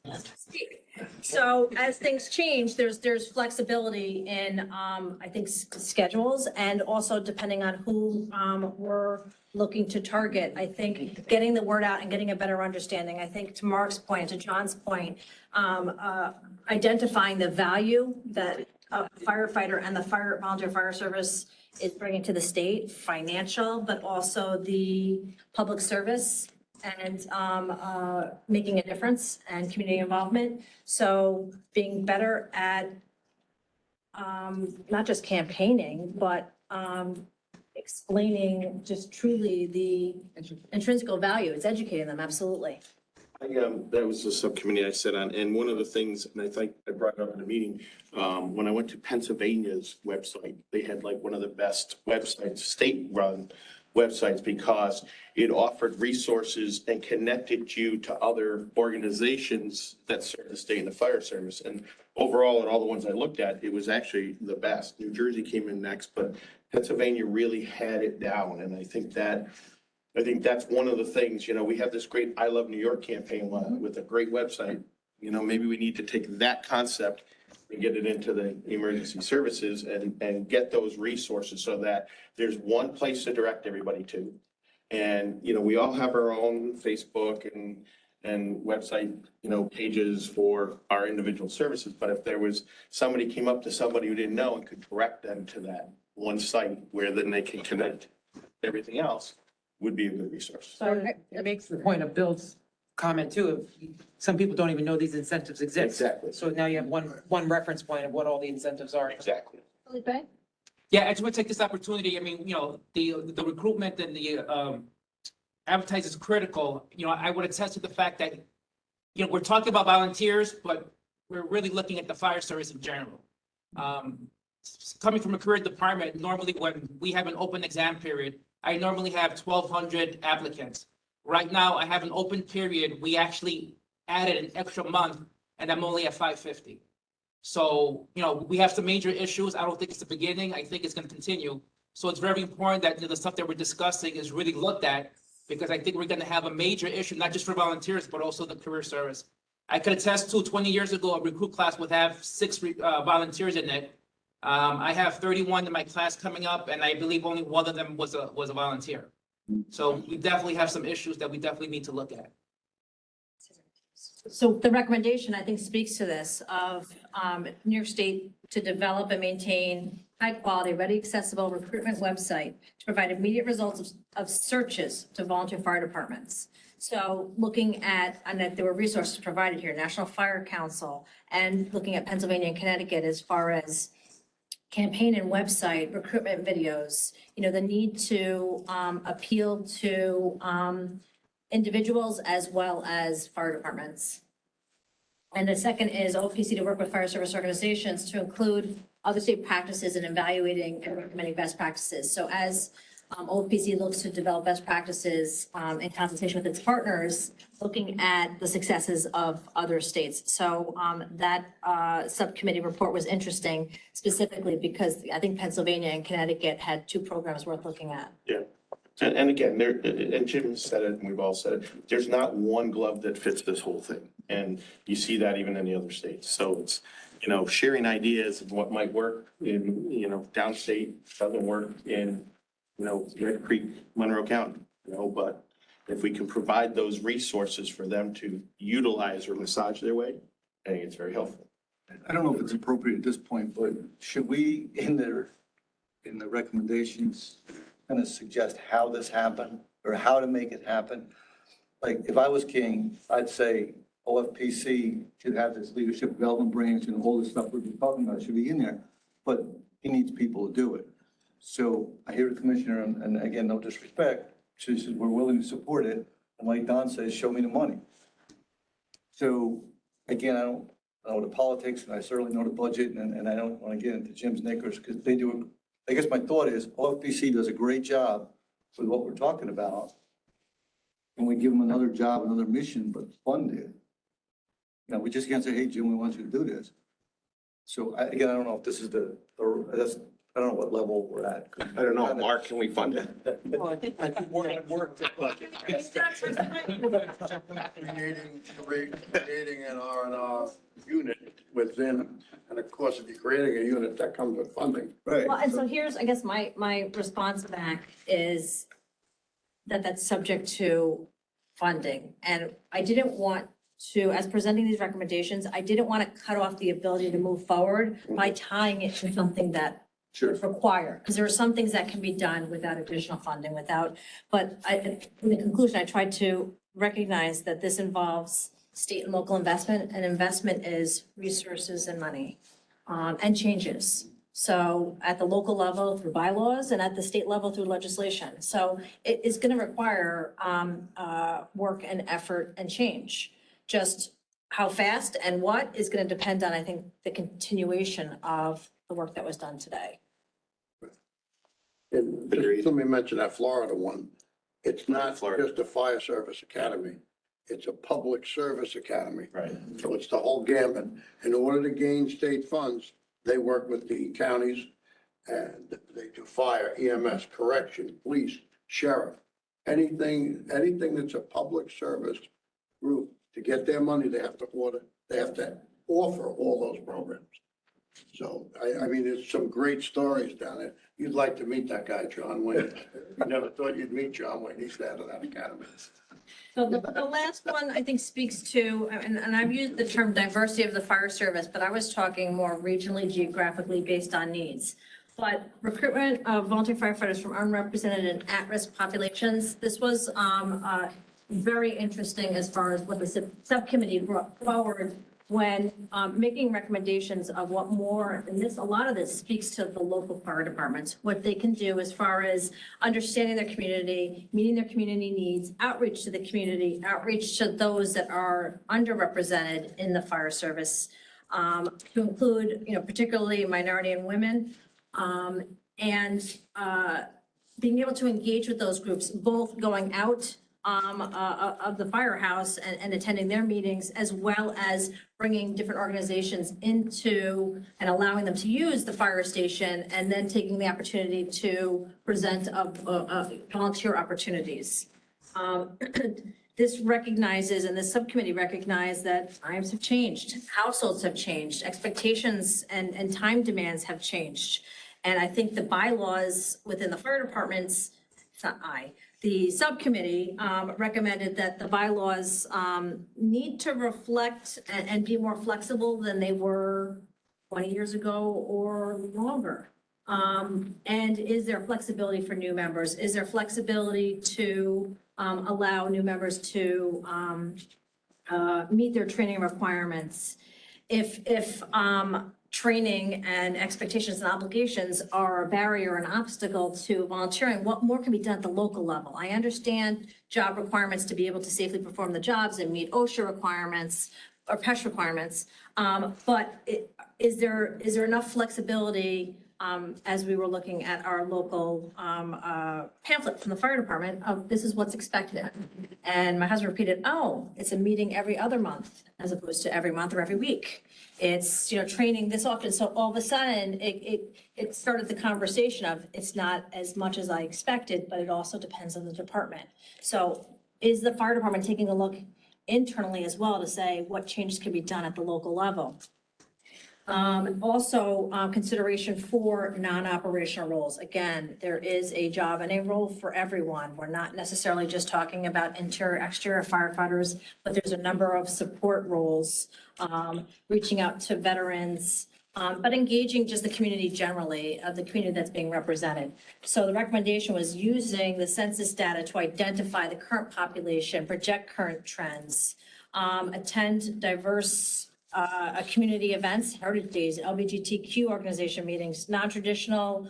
So as things change, there's flexibility in, I think, schedules, and also depending on who we're looking to target. I think getting the word out and getting a better understanding. I think to Mark's point, to John's point, identifying the value that a firefighter and the volunteer fire service is bringing to the state, financial, but also the public service and making a difference and community involvement. So being better at not just campaigning, but explaining just truly the intrinsic value. It's educating them, absolutely. That was the subcommittee I sat on, and one of the things, and I think I brought it up in the meeting, when I went to Pennsylvania's website, they had like one of the best websites, state-run websites, because it offered resources and connected you to other organizations that serve the state and the fire service. And overall, in all the ones I looked at, it was actually the best. New Jersey came in next, but Pennsylvania really had it down, and I think that's one of the things, we have this great I Love New York campaign with a great website. Maybe we need to take that concept and get it into the emergency services and get those resources so that there's one place to direct everybody to. And, we all have our own Facebook and website, pages for our individual services. But if there was somebody came up to somebody who didn't know and could direct them to that one site where then they can connect everything else, would be a good resource. So it makes the point of Bill's comment too, of some people don't even know these incentives exist. Exactly. So now you have one reference point of what all the incentives are. Exactly. Felipe? Yeah, I just want to take this opportunity. I mean, the recruitment and the advertising is critical. I would attest to the fact that, we're talking about volunteers, but we're really looking at the fire service in general. Coming from a career department, normally when we have an open exam period, I normally have 1,200 applicants. Right now, I have an open period. We actually added an extra month, and I'm only at 550. So, we have some major issues. I don't think it's the beginning. I think it's going to continue. So it's very important that the stuff that we're discussing is really looked at, because I think we're going to have a major issue, not just for volunteers, but also the career service. I could attest to 20 years ago, a recruit class would have 6 volunteers in it. I have 31 in my class coming up, and I believe only one of them was a volunteer. So we definitely have some issues that we definitely need to look at. So the recommendation, I think, speaks to this of New York State to develop and maintain high-quality, ready, accessible recruitment website to provide immediate results of searches to volunteer fire departments. So looking at, and that there were resources provided here, National Fire Council, and looking at Pennsylvania and Connecticut as far as campaign and website, recruitment videos, the need to appeal to individuals as well as fire departments. And the second is OPC to work with fire service organizations to include other state practices in evaluating and recommending best practices. So as OPC looks to develop best practices in consultation with its partners, looking at the successes of other states. So that subcommittee report was interesting specifically because I think Pennsylvania and Connecticut had 2 programs worth looking at. Yeah. And again, and Jim said it, and we've all said it, there's not one glove that fits this whole thing. And you see that even in the other states. So it's, sharing ideas of what might work in, downstate doesn't work in, Red Creek, Monroe County, but if we can provide those resources for them to utilize or massage their way, I think it's very helpful. I don't know if it's appropriate at this point, but should we, in the recommendations, kind of suggest how this happened or how to make it happen? Like, if I was king, I'd say OFPC should have this leadership development branch and all the stuff we've been talking about should be in there, but he needs people to do it. So I hear the commissioner, and again, no disrespect, she says, we're willing to support it. And like Don says, show me the money. So again, I don't know the politics, and I certainly know the budget, and I don't want to get into Jim's knickers because they do. I guess my thought is OFPC does a great job with what we're talking about. And we give them another job, another mission, but fund it. We just can't say, hey, Jim, we want you to do this. So again, I don't know if this is I don't know what level we're at. I don't know, Mark, can we fund it? Well, I think creating an R&R unit within, and of course, if you're creating a unit, that comes with funding. Right. Well, and so here's, I guess, my response back is that that's subject to funding. And I didn't want to, as presenting these recommendations, I didn't want to cut off the ability to move forward by tying it to something that would require, because there are some things that can be done without additional funding, but in the conclusion, I tried to recognize that this involves state and local investment, and investment is resources and money, and changes. So at the local level through bylaws and at the state level through legislation. So it is going to require work and effort and change. Just how fast and what is going to depend on, I think, the continuation of the work that was done today. And just let me mention that Florida one. It's not just a fire service academy. It's a public service academy. Right. So it's the whole gamut. In order to gain state funds, they work with the counties and they do fire, EMS, correction, police, sheriff. Anything that's a public service group, to get their money, they have to offer all those programs. So, I mean, there's some great stories down there. You'd like to meet that guy, John Wayne. You never thought you'd meet John Wayne. He's out of that academy. So the last one, I think, speaks to, and I've used the term diversity of the fire service, but I was talking more regionally, geographically based on needs. But recruitment of volunteer firefighters from unrepresented and at-risk populations, this was very interesting as far as what the subcommittee brought forward when making recommendations of what more, and a lot of this speaks to the local fire departments, what they can do as far as understanding their community, meeting their community needs, outreach to the community, outreach to those that are underrepresented in the fire service, to include, particularly minority and women, and being able to engage with those groups, both going out of the firehouse and attending their meetings, as well as bringing different organizations into and allowing them to use the fire station, and then taking the opportunity to present volunteer opportunities. This recognizes, and this subcommittee recognized, that times have changed, households have changed, expectations and time demands have changed. And I think the bylaws within the fire departments, the subcommittee recommended that the bylaws need to reflect and be more flexible than they were 20 years ago or longer. And is there flexibility for new members? Is there flexibility to allow new members to meet their training requirements? If training and expectations and obligations are a barrier, an obstacle to volunteering, what more can be done at the local level? I understand job requirements to be able to safely perform the jobs and meet OSHA requirements or PESH requirements. But is there enough flexibility, as we were looking at our local pamphlet from the fire department of this is what's expected? And my husband repeated, oh, it's a meeting every other month as opposed to every month or every week. It's, training this often. So all of a sudden, it started the conversation of it's not as much as I expected, but it also depends on the department. So is the fire department taking a look internally as well to say what changes can be done at the local level? Also, consideration for non-operational roles. Again, there is a job and a role for everyone. We're not necessarily just talking about interior, exterior firefighters, but there's a number of support roles, reaching out to veterans, but engaging just the community generally, the community that's being represented. So the recommendation was using the census data to identify the current population, project current trends, attend diverse community events, heritage days, LGBTQ organization meetings, non-traditional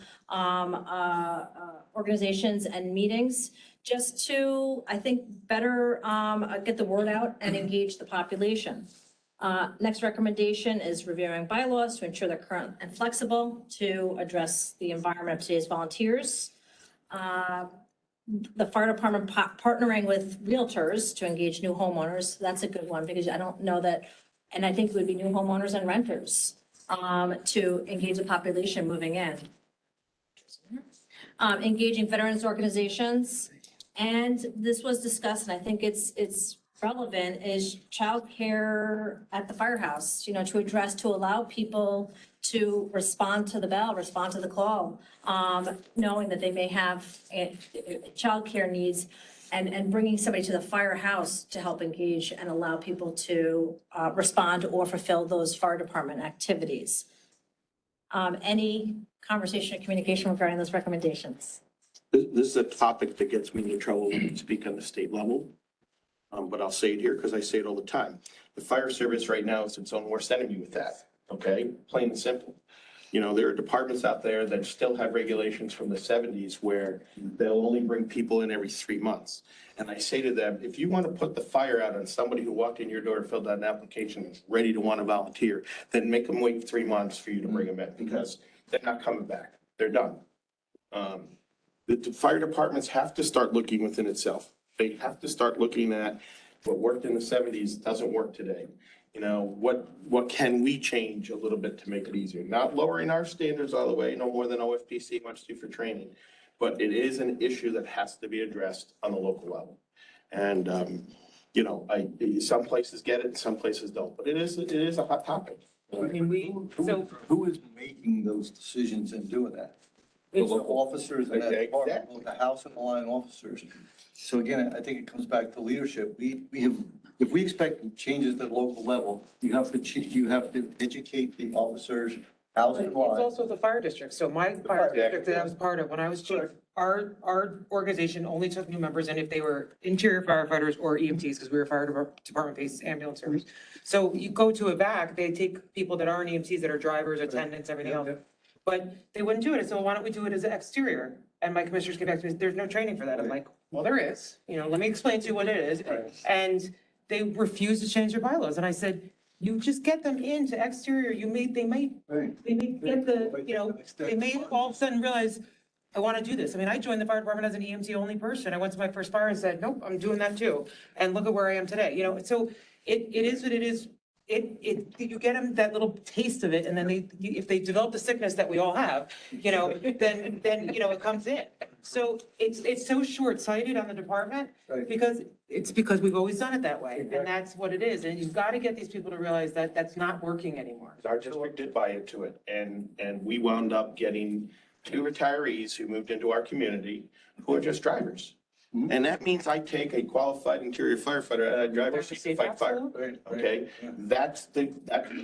organizations and meetings, just to, I think, better get the word out and engage the population. Next recommendation is reviewing bylaws to ensure they're current and flexible to address the environment of today's volunteers. The fire department partnering with realtors to engage new homeowners. That's a good one because I don't know that. And I think it would be new homeowners and renters to engage the population moving in. Engaging veterans organizations. And this was discussed, and I think it's relevant, is childcare at the firehouse, to address, to allow people to respond to the bell, respond to the call, knowing that they may have childcare needs. And bringing somebody to the firehouse to help engage and allow people to respond or fulfill those fire department activities. Any conversation or communication regarding those recommendations? This is a topic that gets me into trouble when I speak on the state level. But I'll say it here because I say it all the time. The fire service right now is its own worst enemy with that, okay? Plain and simple. There are departments out there that still have regulations from the 70s where they'll only bring people in every 3 months. And I say to them, if you want to put the fire out on somebody who walked in your door, filled out an application, ready to want to volunteer, then make them wait 3 months for you to bring them in because they're not coming back. They're done. The fire departments have to start looking within itself. They have to start looking at what worked in the 70s doesn't work today. What can we change a little bit to make it easier? Not lowering our standards all the way, no more than OFPC wants to do for training. But it is an issue that has to be addressed on the local level. And, some places get it, some places don't, but it is a hot topic. I mean, Who is making those decisions and doing that? The local officers and that department, the house and the line officers. So again, I think it comes back to leadership. If we expect changes at the local level, you have to educate the officers, house and It's line. also the fire district. So my fire district that I was part of when I was chief, our organization only took new members in if they were interior firefighters or EMTs, because we were fire department-based ambulance service. So you go to a VAC, they take people that aren't EMTs, that are drivers, attendants, everything else. But they wouldn't do it. I said, well, why don't we do it as an exterior? And my commissioners came back to me, there's no training for that. I'm like, well, there is. Let me explain to you what it is. And they refused to change their bylaws. And I said, you just get them into exterior. They may get they may all of a sudden realize, I want to do this. I mean, I joined the fire department as an EMT only person. I went to my first fire and said, nope, I'm doing that too. And look at where I am today. So it is what it is. You get them that little taste of it, and then if they develop the sickness that we all have, then it comes in. So it's so short-sighted on the department because we've always done it that way, and that's what it is. And you've got to get these people to realize that that's not working anymore. Our district did buy into it, and we wound up getting 2 retirees who moved into our community who are just drivers. And that means I take a qualified interior firefighter and I drive a to fight fire. Okay, that's the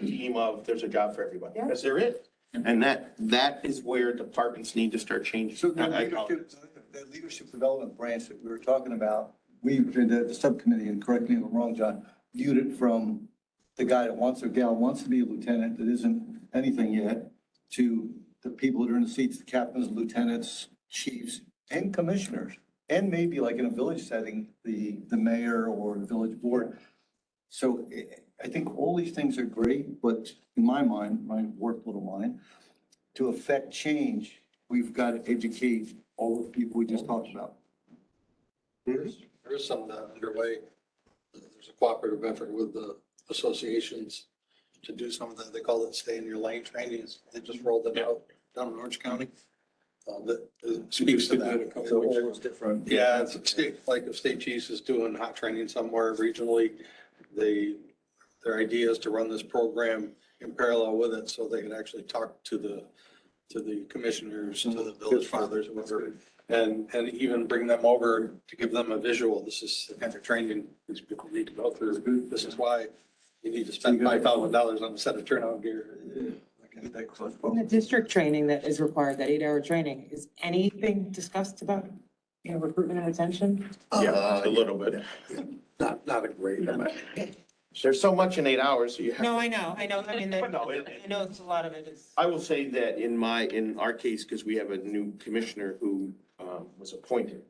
team of there's a job for everybody, because there is. And that is where departments need to start changing. So that leadership development branch that we were talking about, the subcommittee, and correct me if I'm wrong, John, viewed it from the guy that wants, or gal wants to be a lieutenant that isn't anything yet, to the people that are in the seats, the captains, lieutenants, chiefs, and commissioners, and maybe like in a village setting, the mayor or the village board. So I think all these things are great, but in my mind, my warped little mind, to affect change, we've got to educate all the people we just talked about. There's some underway. There's a cooperative effort with the associations to do some of that. They call it stay in your lane trainings. They just rolled it out down in Orange County. That speaks to that. So all those different. Yeah, it's like if state chiefs is doing hot training somewhere regionally, their idea is to run this program in parallel with it, so they can actually talk to the commissioners, to the village fathers, whatever, and even bring them over to give them a visual. This is the kind of training these people need to go through. This is why you need to spend $5,000 on a set of turnout gear. In the district training that is required, that 8-hour training, is anything discussed about, recruitment and retention? Yeah, a little bit. Not a great amount. There's so much in 8 hours, so you have. No, I know, I mean, No, I know it's a lot of it is. I will say that in our case, because we have a new commissioner who was appointed,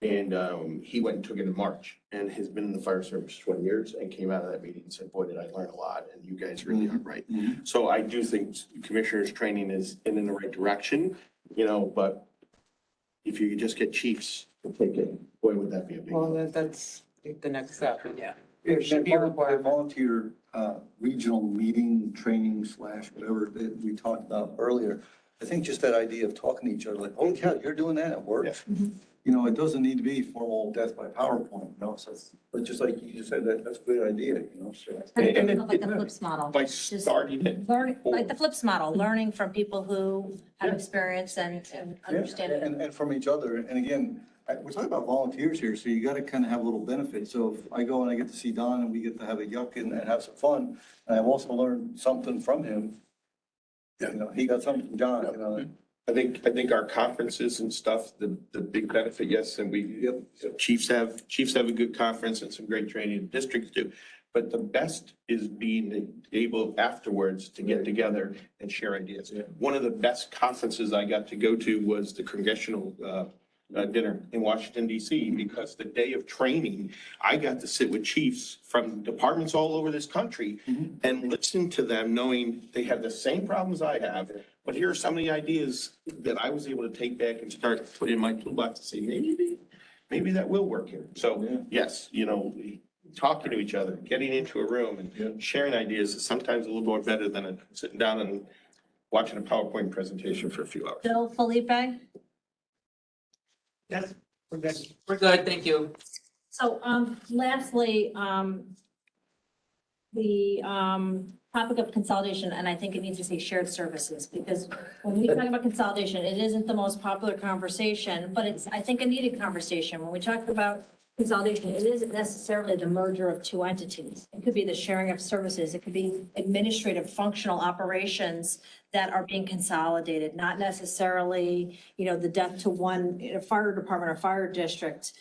and he went and took it in March, and has been in the fire service 20 years, and came out of that meeting and said, boy, did I learn a lot, and you guys really are right. So I do think commissioner's training is in the right direction, but if you could just get chiefs to take it, boy, would that be a big. Well, that's the next step, yeah. It It should be a requirement. Volunteer regional meeting, training / whatever that we talked about earlier. I think just that idea of talking to each other, like, oh, yeah, you're doing that at work. It doesn't need to be formal death by PowerPoint, so, but just like you just said, that's a good idea, so. Like the flips model. By Just starting it. learn, like the flips model, learning from people who have experience and understand it. And from each other. And again, we're talking about volunteers here, so you got to kind of have a little benefit. So if I go and I get to see Don and we get to have a yuck and have some fun, and I've also learned something from him. He got something from John, I think our conferences and stuff, the big benefit, yes, and chiefs have a good conference and some great training, districts do. But the best is being able afterwards to get together and share ideas. One of the best conferences I got to go to was the congressional dinner in Washington DC, because the day of training, I got to sit with chiefs from departments all over this country and listen to them, knowing they have the same problems I have. But here are some of the ideas that I was able to take back and start putting in my toolbox to say, maybe that will work here. So yes, talking to each other, getting into a room and sharing ideas is sometimes a little more better than sitting down and watching a PowerPoint presentation for a few hours. Bill, Felipe? Yes, we're good. We're good, thank you. So, lastly, the topic of consolidation, and I think it needs to say shared services, because when we talk about consolidation, it isn't the most popular conversation, but it's, I think, a needed conversation. When we talk about consolidation, it isn't necessarily the merger of two entities. It could be the sharing of services. It could be administrative functional operations that are being consolidated, not necessarily, the death to one fire department or fire district.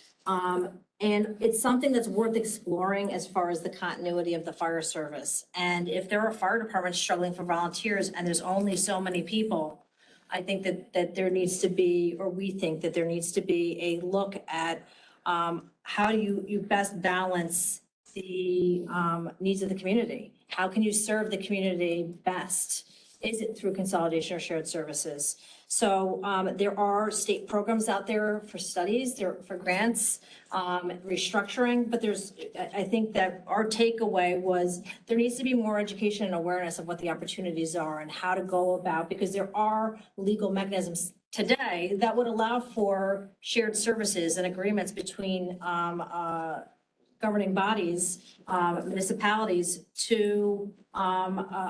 And it's something that's worth exploring as far as the continuity of the fire service. And if there are fire departments struggling for volunteers and there's only so many people, I think that there needs to be, or we think that there needs to be a look at how do you best balance the needs of the community? How can you serve the community best? Is it through consolidation or shared services? So there are state programs out there for studies, there for grants, restructuring, but I think that our takeaway was there needs to be more education and awareness of what the opportunities are and how to go about, because there are legal mechanisms today that would allow for shared services and agreements between governing bodies, municipalities to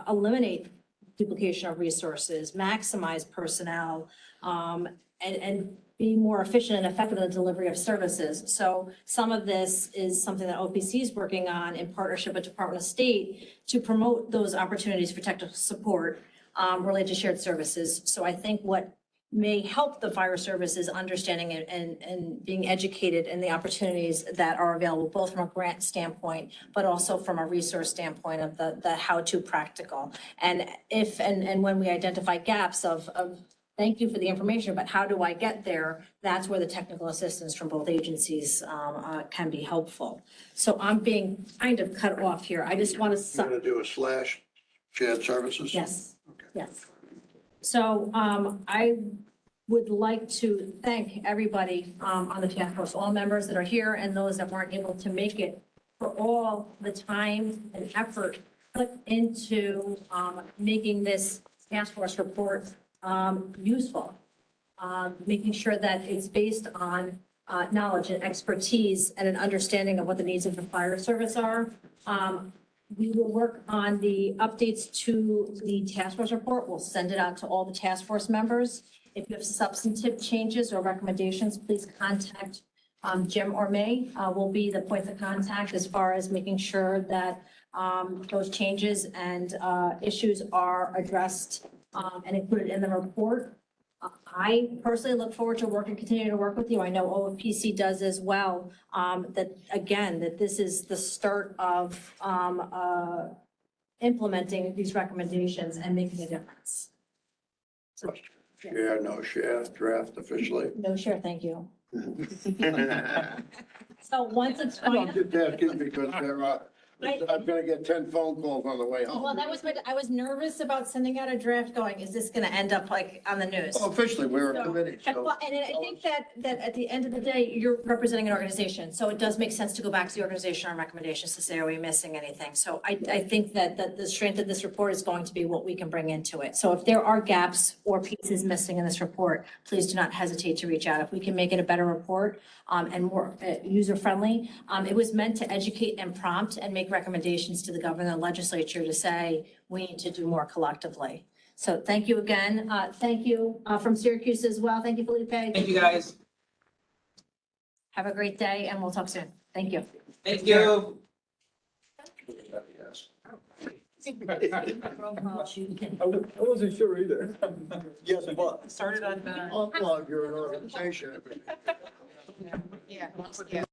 eliminate duplication of resources, maximize personnel, and be more efficient and effective in the delivery of services. So some of this is something that OPC is working on in partnership with Department of State to promote those opportunities for technical support. related to shared services. So I think what may help the fire services understanding and being educated in the opportunities that are available, both from a grant standpoint, but also from a resource standpoint of the how-to practical. And if, and when we identify gaps of thank you for the information, but how do I get there? That's where the technical assistance from both agencies can be helpful. So I'm being kind of cut off here. I just want to. You're gonna do a slash shared services? Yes, yes. So I would like to thank everybody on the task force, all members that are here and those that weren't able to make it, for all the time and effort put into making this task force report useful, making sure that it's based on knowledge and expertise and an understanding of what the needs of the fire service are. We will work on the updates to the task force report. We'll send it out to all the task force members. If you have substantive changes or recommendations, please contact Jim or me. We'll be the points of contact as far as making sure that those changes and issues are addressed and included in the report. I personally look forward to continuing to work with you. I know OFPC does as well. That again, that this is the start of implementing these recommendations and making a difference. So, Share, no share, draft officially. no share, thank you. So once it's I'm final. just asking because I'm gonna get 10 phone calls on the way home. Well, that was what, I was nervous about sending out a draft going, is this gonna end up like on the news? Oh, officially, we're a So- committee, so. Well, and I think that at the end of the day, you're representing an organization, so it does make sense to go back to the organization on recommendations to say, are we missing anything? So I think that the strength of this report is going to be what we can bring into it. So if there are gaps or pieces missing in this report, please do not hesitate to reach out. If we can make it a better report and more user-friendly, it was meant to educate and prompt and make recommendations to the governor and legislature to say, we need to do more collectively. So thank you again. Thank you from Syracuse as well. Thank you, Felipe. Thank you, guys. Have a great day and we'll talk soon. Thank you. Thank you. I wasn't sure either. Yes, but. Started on the. Well, you're an organization. Yeah, yeah.